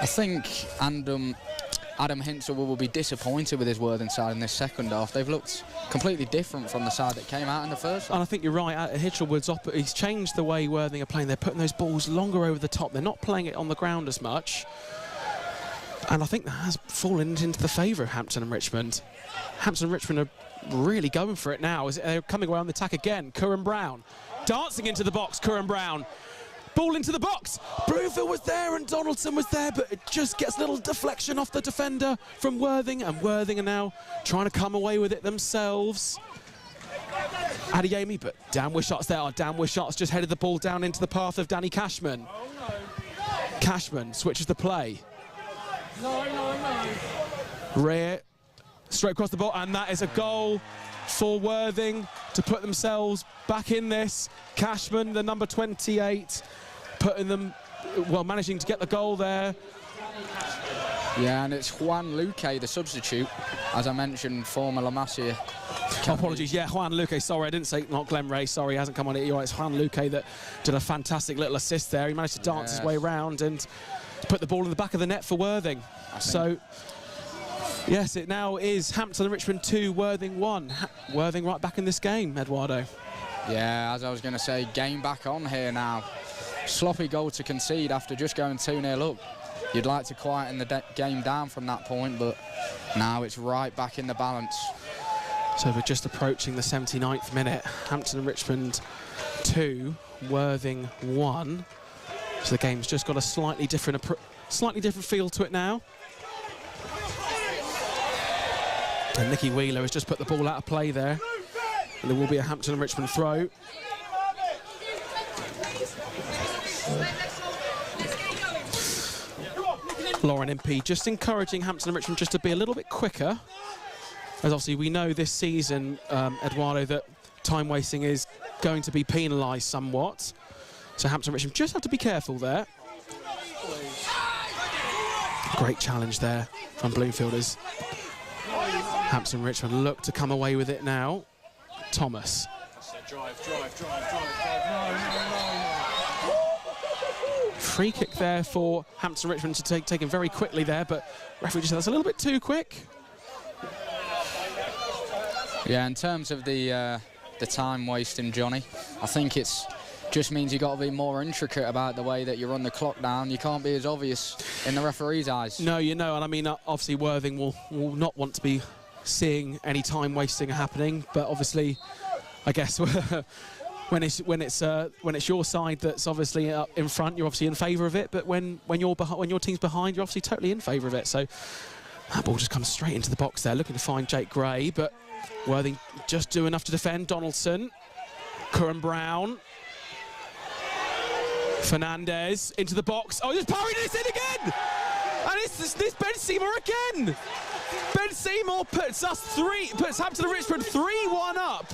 I think Adam Hintzel will be disappointed with his Worthing side in this second half. They've looked completely different from the side that came out in the first half. And I think you're right, he's changed the way Worthing are playing. They're putting those balls longer over the top. They're not playing it on the ground as much. And I think that has fallen into the favour of Hampton and Richmond. Hampton and Richmond are really going for it now. They're coming away on the attack again. Curran-Brown dancing into the box. Curran-Brown. Ball into the box. Bloomfield was there and Donaldson was there, but it just gets a little deflection off the defender from Worthing, and Worthing are now trying to come away with it themselves. Adeyemi, but Dan Wishart's there. Dan Wishart's just headed the ball down into the path of Danny Cashman. Cashman switches the play. Rear, straight across the ball, and that is a goal for Worthing to put themselves back in this. Cashman, the number 28, putting them, well, managing to get the goal there. Yeah, and it's Juan Luque, the substitute, as I mentioned, former La Masia. Apologies, yeah, Juan Luque, sorry, I didn't say, not Glenn Ray, sorry, he hasn't come on it. You're right, it's Juan Luque that did a fantastic little assist there. He managed to dance his way around and put the ball in the back of the net for Worthing. So, yes, it now is Hampton and Richmond 2, Worthing 1. Worthing right back in this game, Eduardo. Yeah, as I was going to say, game back on here now. Sloppy goal to concede after just going 2-0 up. You'd like to quieten the game down from that point, but now it's right back in the balance. So we're just approaching the 79th minute. Hampton and Richmond 2, Worthing 1. So the game's just got a slightly different feel to it now. And Nicky Wheeler has just put the ball out of play there. And there will be a Hampton and Richmond throw. Lauren MP just encouraging Hampton and Richmond just to be a little bit quicker. As obviously we know this season, Eduardo, that time wasting is going to be penalised somewhat. So Hampton and Richmond just have to be careful there. Great challenge there from Bloomfielders. Hampton and Richmond look to come away with it now. Thomas. Drive. Free kick there for Hampton and Richmond to take him very quickly there, but referee just said that's a little bit too quick. Yeah, in terms of the time wasting, Jonny, I think it's just means you've got to be more intricate about the way that you run the clock down. You can't be as obvious in the referee's eyes. No, you know, and I mean, obviously Worthing will not want to be seeing any time wasting happening, but obviously, I guess when it's your side that's obviously up in front, you're obviously in favour of it. But when your team's behind, you're obviously totally in favour of it. So that ball just comes straight into the box there, looking to find Jake Gray, but Worthing just do enough to defend. Donaldson, Curran Brown, Fernandez into the box. Oh, just parried this in again, and it's this Ben Seymour again. Ben Seymour puts Hampton and Richmond 3-1 up.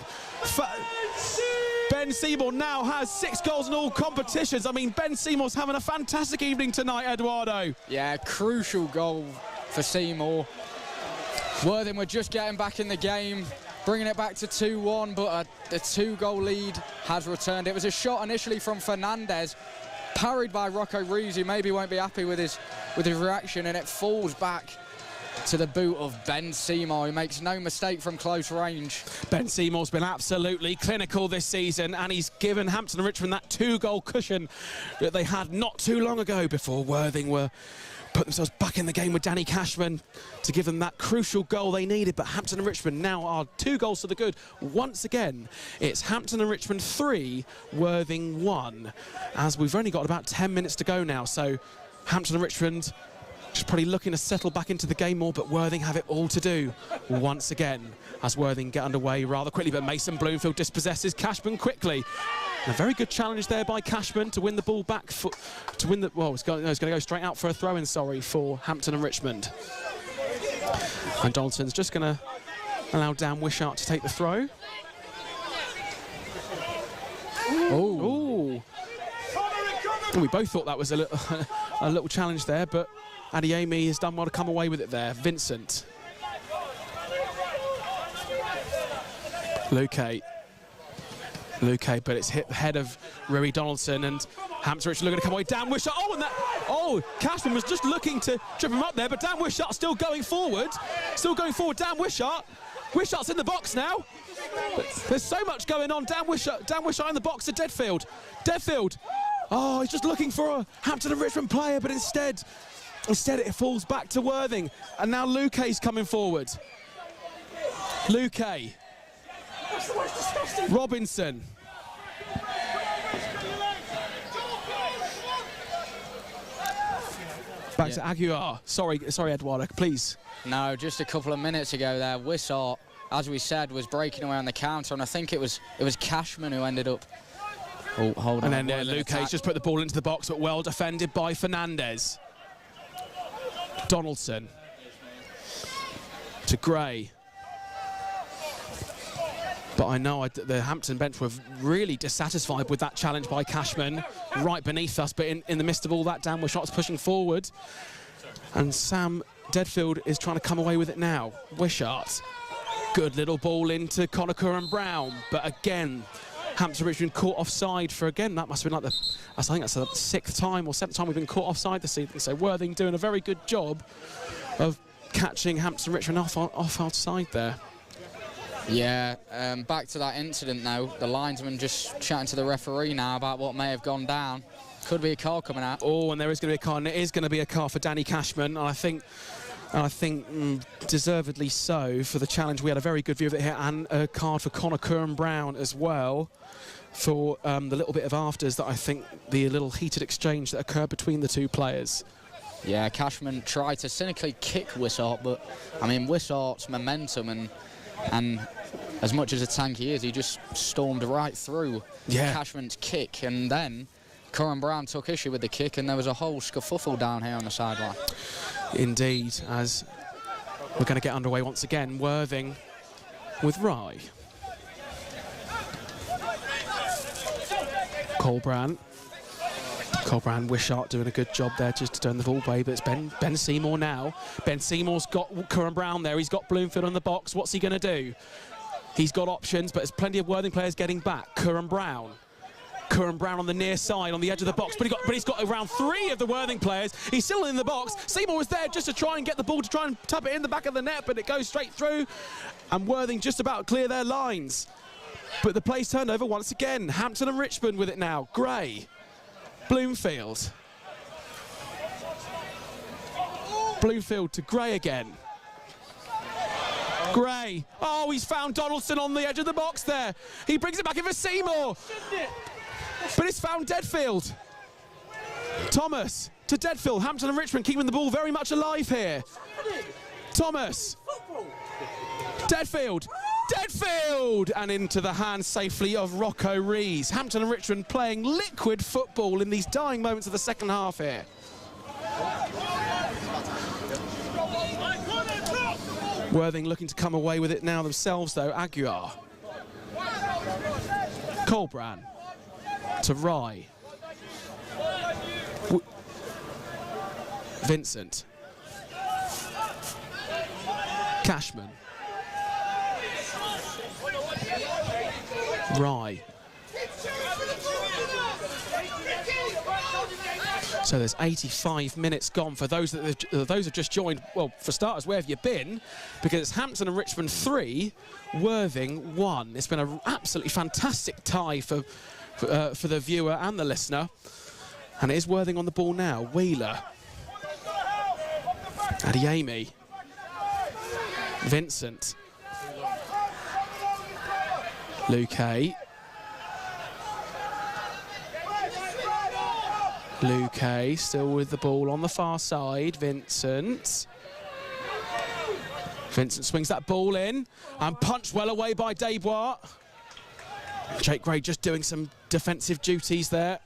Ben Seymour now has 6 goals in all competitions. I mean, Ben Seymour's having a fantastic evening tonight, Eduardo. Yeah, crucial goal for Seymour. Worthing were just getting back in the game, bringing it back to 2-1, but the 2-goal lead has returned. It was a shot initially from Fernandez, parried by Rocco Reeves, who maybe won't be happy with his reaction, and it falls back to the boot of Ben Seymour, who makes no mistake from close range. Ben Seymour's been absolutely clinical this season, and he's given Hampton and Richmond that 2-goal cushion that they had not too long ago before Worthing were put themselves back in the game with Danny Cashman to give them that crucial goal they needed. But Hampton and Richmond now are 2 goals to the good. Once again, it's Hampton and Richmond 3, Worthing 1, as we've only got about 10 minutes to go now. So Hampton and Richmond just probably looking to settle back into the game more, but Worthing have it all to do once again as Worthing get underway rather quickly. But Mason Bloomfield dispossesses Cashman quickly. And a very good challenge there by Cashman to win the ball back it's going to go straight out for a throw-in, for Hampton and Richmond. And Donaldson's just going to allow Dan Wishart to take the throw. Oh. We both thought that was a little challenge there, but Adiemi has done well to come away with it there. Vincent. Luque, but it's hit the head of Rui Donaldson, and Hampton Richmond looking to come away. Dan Wishart, Cashman was just looking to trip him up there, but Dan Wishart still going forward. Dan Wishart's in the box now. But there's so much going on. Dan Wishart in the box to Deadfield. Oh, he's just looking for a Hampton and Richmond player, but instead it falls back to Worthing, and now Luque's coming forward. Luque. Robinson. Back to Aguiar. Sorry, Eduardo, please. No, just a couple of minutes ago there, Wishart, as we said, was breaking away on the counter, and I think it was Cashman who ended up. Oh, hold on. And then Luque's just put the ball into the box, but well defended by Fernandez. Donaldson. To Gray. But I know the Hampton bench were really dissatisfied with that challenge by Cashman right beneath us. But in the midst of all that, Dan Wishart's pushing forward. And Sam Deadfield is trying to come away with it now. Wishart. Good little ball into Conacher and Brown, but again, Hampton Richmond caught offside for, again, that must have been like I think that's the 6th time or 7th time we've been caught offside this season. So Worthing doing a very good job of catching Hampton Richmond off outside there. Yeah, back to that incident now. The linesman just chatting to the referee now about what may have gone down. Could be a car coming out. Oh, and there is going to be a car, and it is going to be a car for Danny Cashman. And I think deservedly so for the challenge. We had a very good view of it here, and a card for Conacher and Brown as well for the little bit of afters that I think the little heated exchange that occurred between the two players. Yeah, Cashman tried to cynically kick Wishart, but I mean Wishart's momentum and as much as a tank he is, he just stormed right through Cashman's kick, and then Curran Brown took issue with the kick, and there was a whole scuffle down here on the sideline. Indeed, as we're going to get underway once again. Worthing with Rye. Colbrand, Wishart doing a good job there just to turn the ball away, but it's Ben Seymour now. Ben Seymour's got Curran Brown there, he's got Bloomfield on the box. What's he going to do? He's got options, but there's plenty of Worthing players getting back. Curran Brown on the near side, on the edge of the box, but he's got around 3 of the Worthing players. He's still in the box. Seymour was there just to try and get the ball, to try and tap it in the back of the net, but it goes straight through, and Worthing just about clear their lines. But the play's turned over once again. Hampton and Richmond with it now. Gray, Bloomfield to Gray again. Gray, oh, he's found Donaldson on the edge of the box there. He brings it back in for Seymour. But it's found Deadfield. Thomas to Deadfield. Hampton and Richmond keeping the ball very much alive here. Thomas. Deadfield. And into the hands safely of Rocco Rees. Hampton and Richmond playing liquid football in these dying moments of the second half here. Worthing looking to come away with it now themselves though. Aguiar. Colbrand. To Rye. Vincent. Cashman. Rye. So there's 85 minutes gone for those that have just joined. Well, for starters, where have you been? Because it's Hampton and Richmond 3, Worthing 1. It's been an absolutely fantastic tie for the viewer and the listener. And it is Worthing on the ball now. Wheeler. Adeyemi. Vincent. Luque. Still with the ball on the far side. Vincent swings that ball in and punched well away by Desbois. Jake Gray just doing some defensive duties there.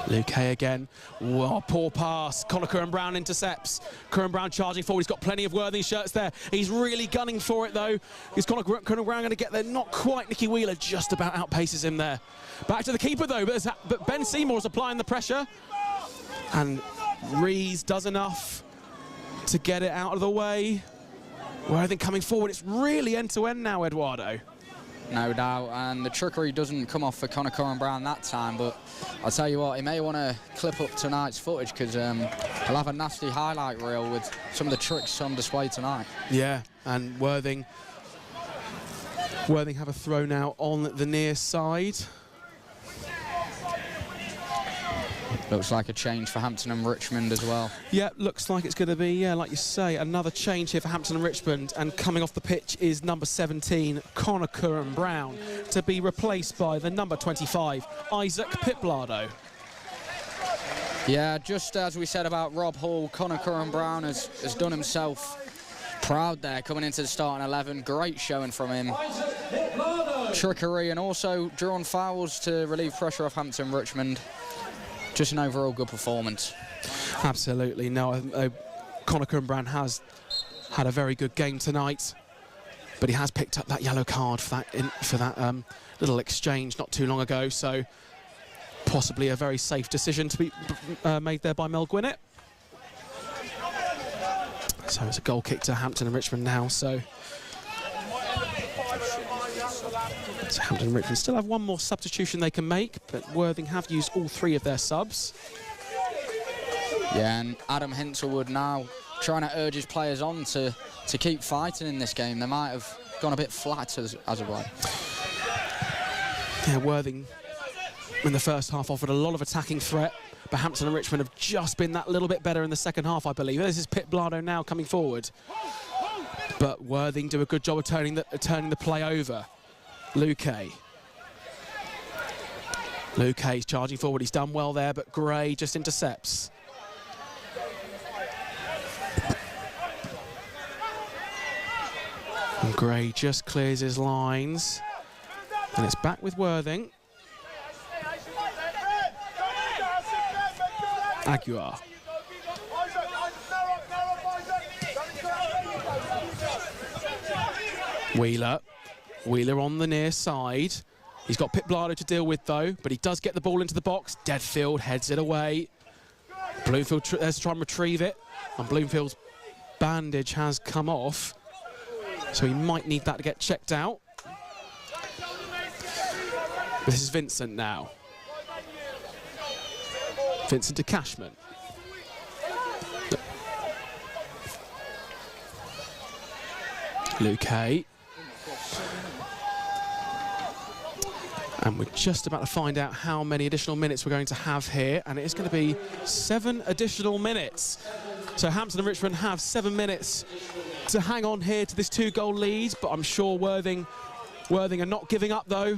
Luque again. Whoa, poor pass. Conacher and Brown intercepts. Curran Brown charging forward. He's got plenty of Worthing shirts there. He's really gunning for it though. Is Curran Brown going to get there? Not quite. Nicky Wheeler just about outpaces him there. Back to the keeper though, but Ben Seymour's applying the pressure. And Rees does enough to get it out of the way. Worthing coming forward. It's really end-to-end now, Eduardo. No doubt, and the trickery doesn't come off for Conacher and Brown that time, but I'll tell you what, he may want to clip up tonight's footage because he'll have a nasty highlight reel with some of the tricks on display tonight. Yeah, and Worthing have a throw now on the near side. Looks like a change for Hampton and Richmond as well. Yeah, looks like it's going to be, yeah, like you say, another change here for Hampton and Richmond. And coming off the pitch is number 17, Conacher and Brown, to be replaced by the number 25, Isaac Piplado. Yeah, just as we said about Rob Hall, Conacher and Brown has done himself proud there, coming into the starting 11. Great showing from him. Trickery and also drawn fouls to relieve pressure off Hampton and Richmond. Just an overall good performance. Absolutely. No, Conacher and Brown has had a very good game tonight, but he has picked up that yellow card for that little exchange not too long ago. So Possibly a very safe decision to be made there by Mel Gwinnett. So it's a goal kick to Hampton and Richmond now. So Hampton and Richmond still have one more substitution they can make, but Worthing have used all 3 of their subs. Yeah, and Adam Hinselwood now trying to urge his players on to keep fighting in this game. They might have gone a bit flat as of late. Yeah, Worthing in the first half offered a lot of attacking threat, but Hampton and Richmond have just been that little bit better in the second half, I believe. This is Pit Blado now coming forward. But Worthing do a good job of turning the play over. Luque. Luque's charging forward. He's done well there, but Gray just intercepts. And Gray just clears his lines. And it's back with Worthing. Aguiar. Wheeler on the near side. He's got Pit Blado to deal with though, but he does get the ball into the box. Deadfield heads it away. Bloomfield has to try and retrieve it, and Bloomfield's bandage has come off, so he might need that to get checked out. This is Vincent now. Vincent to Cashman. Luque. And we're just about to find out how many additional minutes we're going to have here, and it is going to be 7 additional minutes. So Hampton and Richmond have 7 minutes to hang on here to this 2-goal lead, but I'm sure Worthing are not giving up though.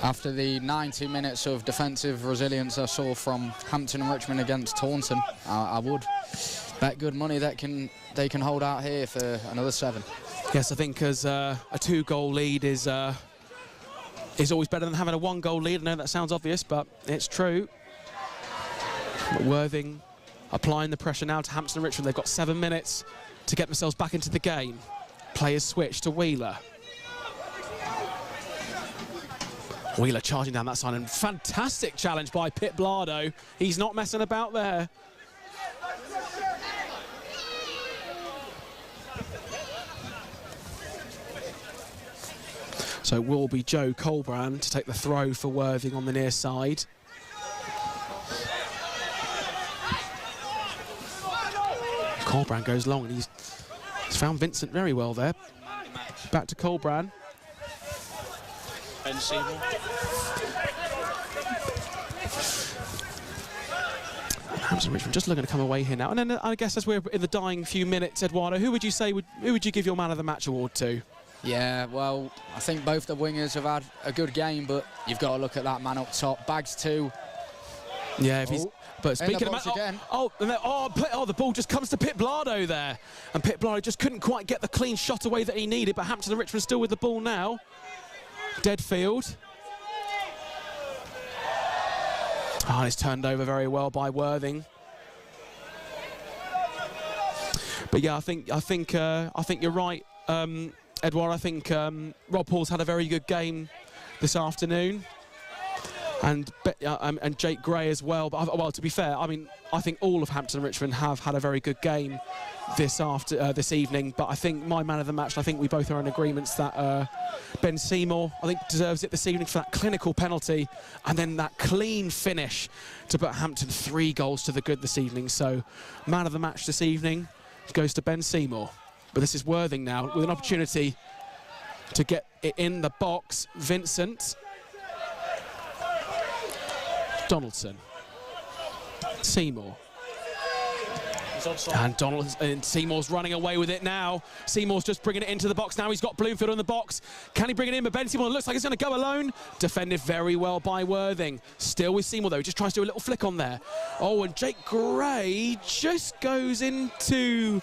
After the 90 minutes of defensive resilience I saw from Hampton and Richmond against Taunton, I would bet good money that they can hold out here for another 7. Yes, I think as a 2-goal lead is always better than having a 1-goal lead. I know that sounds obvious, but it's true. But Worthing applying the pressure now to Hampton and Richmond. They've got 7 minutes to get themselves back into the game. Players switch to Wheeler. Wheeler charging down that side, and fantastic challenge by Pit Blado. He's not messing about there. So it will be Joe Colbrand to take the throw for Worthing on the near side. Colbrand goes long, and he's found Vincent very well there. Back to Colbrand. Ben Seymour. Hampton Richmond just looking to come away here now. And then I guess as we're in the dying few minutes, Eduardo, who would you give your man of the match award to? Yeah, well, I think both the wingers have had a good game, but you've got to look at that man up top. Bags too. Yeah, if he's. But speaking of again. The ball just comes to Pit Blado there, and Pit Blado just couldn't quite get the clean shot away that he needed. But Hampton and Richmond still with the ball now. Deadfield. Oh, it's turned over very well by Worthing. But yeah, I think you're right, Edward. I think Rob Paul's had a very good game this afternoon, and Jake Gray as well. But well, to be fair, I mean, I think all of Hampton and Richmond have had a very good game this evening. But I think my man of the match, and I think we both are in agreement that Ben Seymour, I think, deserves it this evening for that clinical penalty and then that clean finish to put Hampton 3 goals to the good this evening. So man of the match this evening goes to Ben Seymour. But this is Worthing now with an opportunity to get it in the box. Vincent. Donaldson. Seymour. And Seymour's running away with it now. Seymour's just bringing it into the box now. He's got Bloomfield in the box. Can he bring it in? But Ben Seymour looks like he's going to go alone. Defended very well by Worthing. Still with Seymour, though. He just tries to do a little flick on there. Oh, and Jake Gray just goes into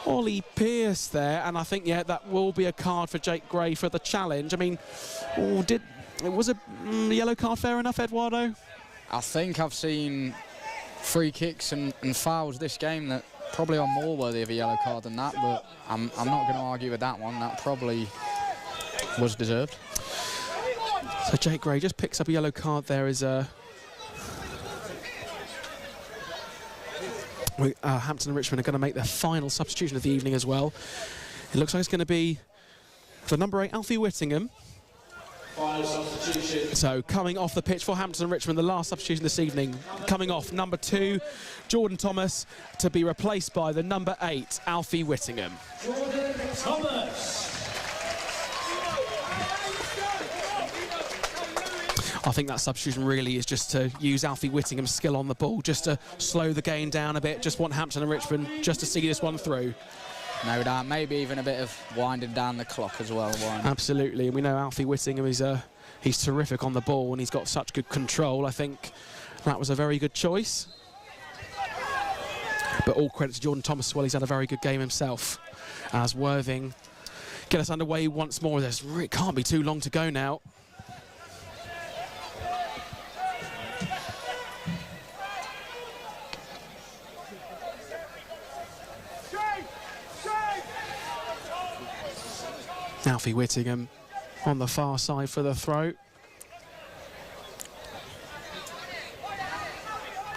Ollie Pearce there. And I think, yeah, that will be a card for Jake Gray for the challenge. I mean, was a yellow card fair enough, Eduardo? I think I've seen free kicks and fouls this game that probably are more worthy of a yellow card than that, but I'm not going to argue with that one. That probably was deserved. So Jake Gray just picks up a yellow card there as Hampton and Richmond are going to make their final substitution of the evening as well. It looks like it's going to be for number 8, Alfie Whittingham. Final substitution. So coming off the pitch for Hampton and Richmond, the last substitution this evening, coming off number 2, Jordan Thomas, to be replaced by the number 8, Alfie Whittingham. Jordan Thomas. I think that substitution really is just to use Alfie Whittingham's skill on the ball, just to slow the game down a bit, just want Hampton and Richmond just to see this one through. No doubt, maybe even a bit of winding down the clock as well. Absolutely, and we know Alfie Whittingham is he's terrific on the ball and he's got such good control. I think that was a very good choice. But all credit to Jordan Thomas as well, he's had a very good game himself. As Worthing get us underway once more. It can't be too long to go now. Alfie Whittingham on the far side for the throw.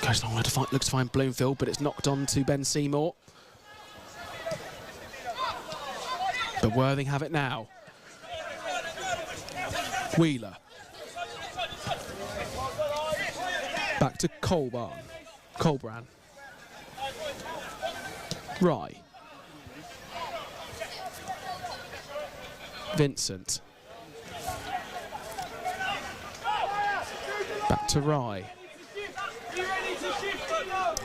Goes long way to find, looks to find Bloomfield, but it's knocked on to Ben Seymour. But Worthing have it now. Wheeler. Back to Colbran. Rye. Vincent. Back to Rye.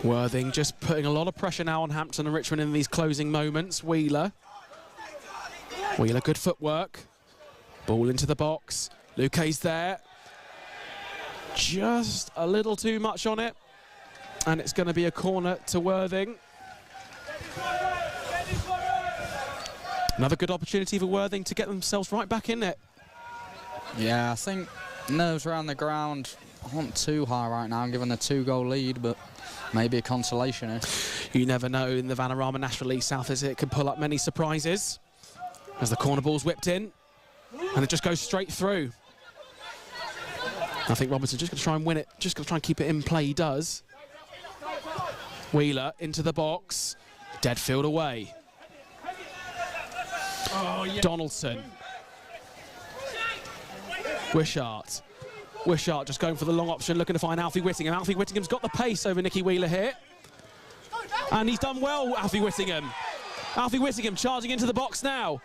Worthing just putting a lot of pressure now on Hampton and Richmond in these closing moments. Wheeler, good footwork. Ball into the box. Luque's there. Just a little too much on it. And it's going to be a corner to Worthing. Another good opportunity for Worthing to get themselves right back in it. Yeah, I think nerves around the ground aren't too high right now, given a 2-goal lead, but maybe a consolation here. You never know in the Vanarama National League South, as it can pull up many surprises. As the corner ball's whipped in, and it just goes straight through. I think Robertson's just going to try and win it, just going to try and keep it in play. He does. Wheeler into the box, Deadfield away. Oh, yeah. Donaldson. Wishart just going for the long option, looking to find Alfie Whittingham. Alfie Whittingham's got the pace over Nicky Wheeler here. And he's done well, Alfie Whittingham. Alfie Whittingham charging into the box now.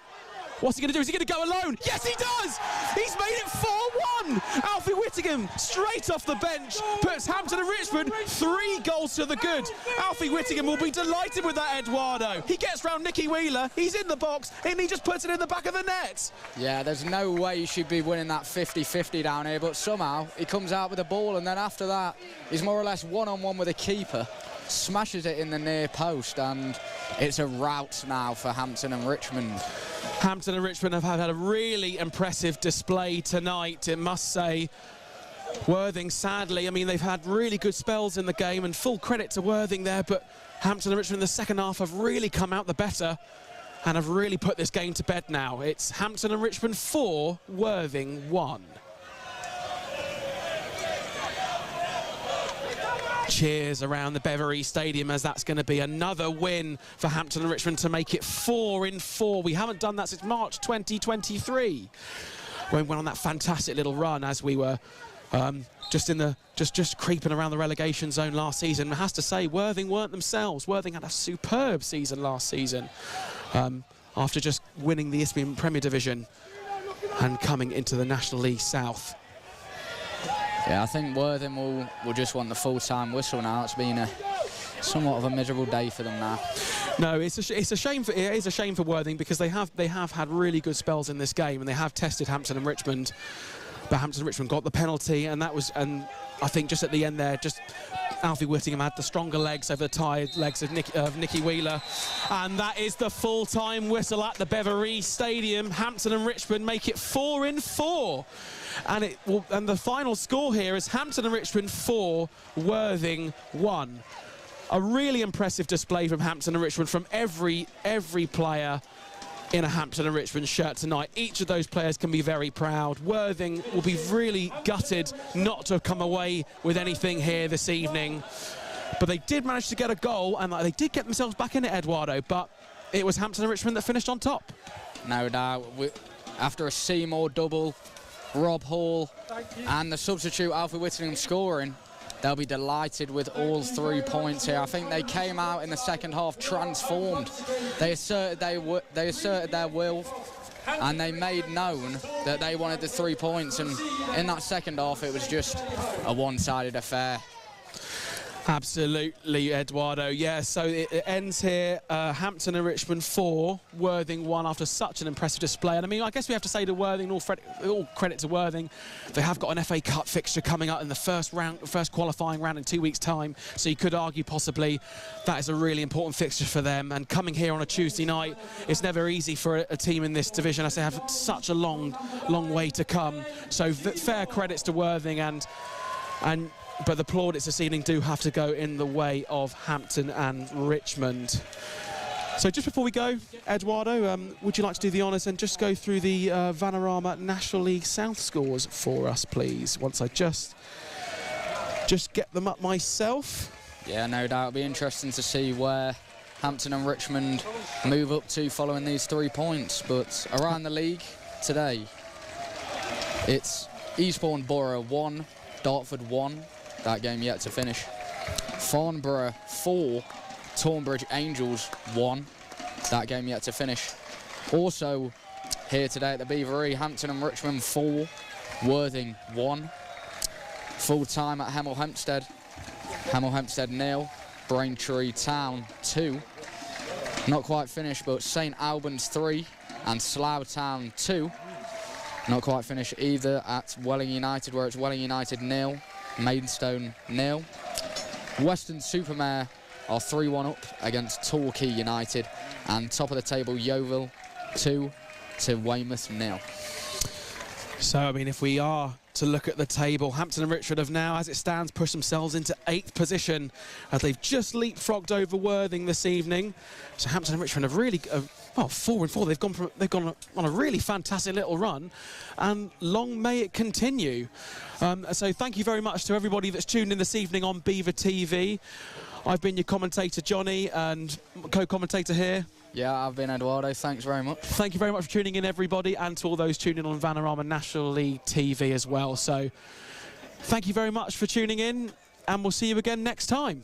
What's he going to do? Is he going to go alone? Yes, he does! He's made it 4-1! Alfie Whittingham, straight off the bench, puts Hampton and Richmond 3 goals to the good. Alfie Whittingham will be delighted with that, Eduardo. He gets round Nicky Wheeler, he's in the box, and he just puts it in the back of the net. Yeah, there's no way he should be winning that 50-50 down here, but somehow he comes out with the ball, and then after that, he's more or less one-on-one with a keeper, smashes it in the near post, and it's a rout now for Hampton and Richmond. Hampton and Richmond have had a really impressive display tonight, it must say. Worthing, sadly, I mean, they've had really good spells in the game, and full credit to Worthing there, but Hampton and Richmond in the second half have really come out the better and have really put this game to bed now. It's Hampton and Richmond 4, Worthing 1. Cheers around the Beverley Stadium, as that's going to be another win for Hampton and Richmond to make it 4 in 4. We haven't done that since March 2023, when we went on that fantastic little run as we were just creeping around the relegation zone last season. I have to say, Worthing weren't themselves. Worthing had a superb season last season after just winning the Isthmian Premier Division and coming into the National League South. Yeah, I think Worthing will just want the full-time whistle now. It's been somewhat of a miserable day for them now. No, it is a shame for Worthing, because they have had really good spells in this game, and they have tested Hampton and Richmond. But Hampton and Richmond got the penalty, and I think just at the end there, just Alfie Whittingham had the stronger legs over the tired legs of Nicky Wheeler, and that is the full-time whistle at the Beverley Stadium. Hampton and Richmond make it 4 in 4. And the final score here is Hampton and Richmond 4, Worthing 1. A really impressive display from Hampton and Richmond, from every player. in a Hampton and Richmond shirt tonight. Each of those players can be very proud. Worthing will be really gutted not to have come away with anything here this evening. But they did manage to get a goal, and they did get themselves back in it, Eduardo, but it was Hampton and Richmond that finished on top. No doubt. After a Seymour double, Rob Hall and the substitute Alfie Whittingham scoring, they'll be delighted with all 3 points here. I think they came out in the second half transformed. They asserted their will, and they made known that they wanted the 3 points. And in that second half, it was just a one-sided affair. Absolutely, Eduardo. Yeah, so it ends here. Hampton and Richmond 4, Worthing 1 after such an impressive display. And I mean, I guess we have to say to Worthing, all credit to Worthing, they have got an FA Cup fixture coming up in the first qualifying round in 2 weeks' time. So you could argue possibly that is a really important fixture for them. And coming here on a Tuesday night, it's never easy for a team in this division, as they have such a long way to come. So fair credits to Worthing, but the plaudits this evening do have to go in the way of Hampton and Richmond. So just before we go, Eduardo, would you like to do the honours and just go through the Vanarama National League South scores for us, please? Once I just get them up myself. Yeah, no doubt. It'll be interesting to see where Hampton and Richmond move up to following these 3 points. But around the league today, it's Eastbourne Borough 1, Dartford 1. That game yet to finish. Farnborough 4, Tonbridge Angels 1. That game yet to finish. Also here today at the Beavery, Hampton and Richmond 4, Worthing 1. Full time at Hemel Hempstead. Hemel Hempstead 0, Braintree Town 2. Not quite finished, but St Albans 3 and Slough Town 2. Not quite finished either at Welling United, where it's Welling United 0. Maidstone 0. Western Supermare are 3-1 up against Torquay United, and top of the table Yeovil 2 to Weymouth 0. So I mean, if we are to look at the table, Hampton and Richmond have now, as it stands, pushed themselves into 8th position as they've just leapfrogged over Worthing this evening. So Hampton and Richmond have really 4-4. They've gone on a really fantastic little run, and long may it continue. So thank you very much to everybody that's tuned in this evening on Beaver TV. I've been your commentator Jonny, and co-commentator here. Yeah, I've been Eduardo. Thanks very much. Thank you very much for tuning in, everybody, and to all those tuning in on Vanarama National League TV as well. So thank you very much for tuning in, and we'll see you again next time.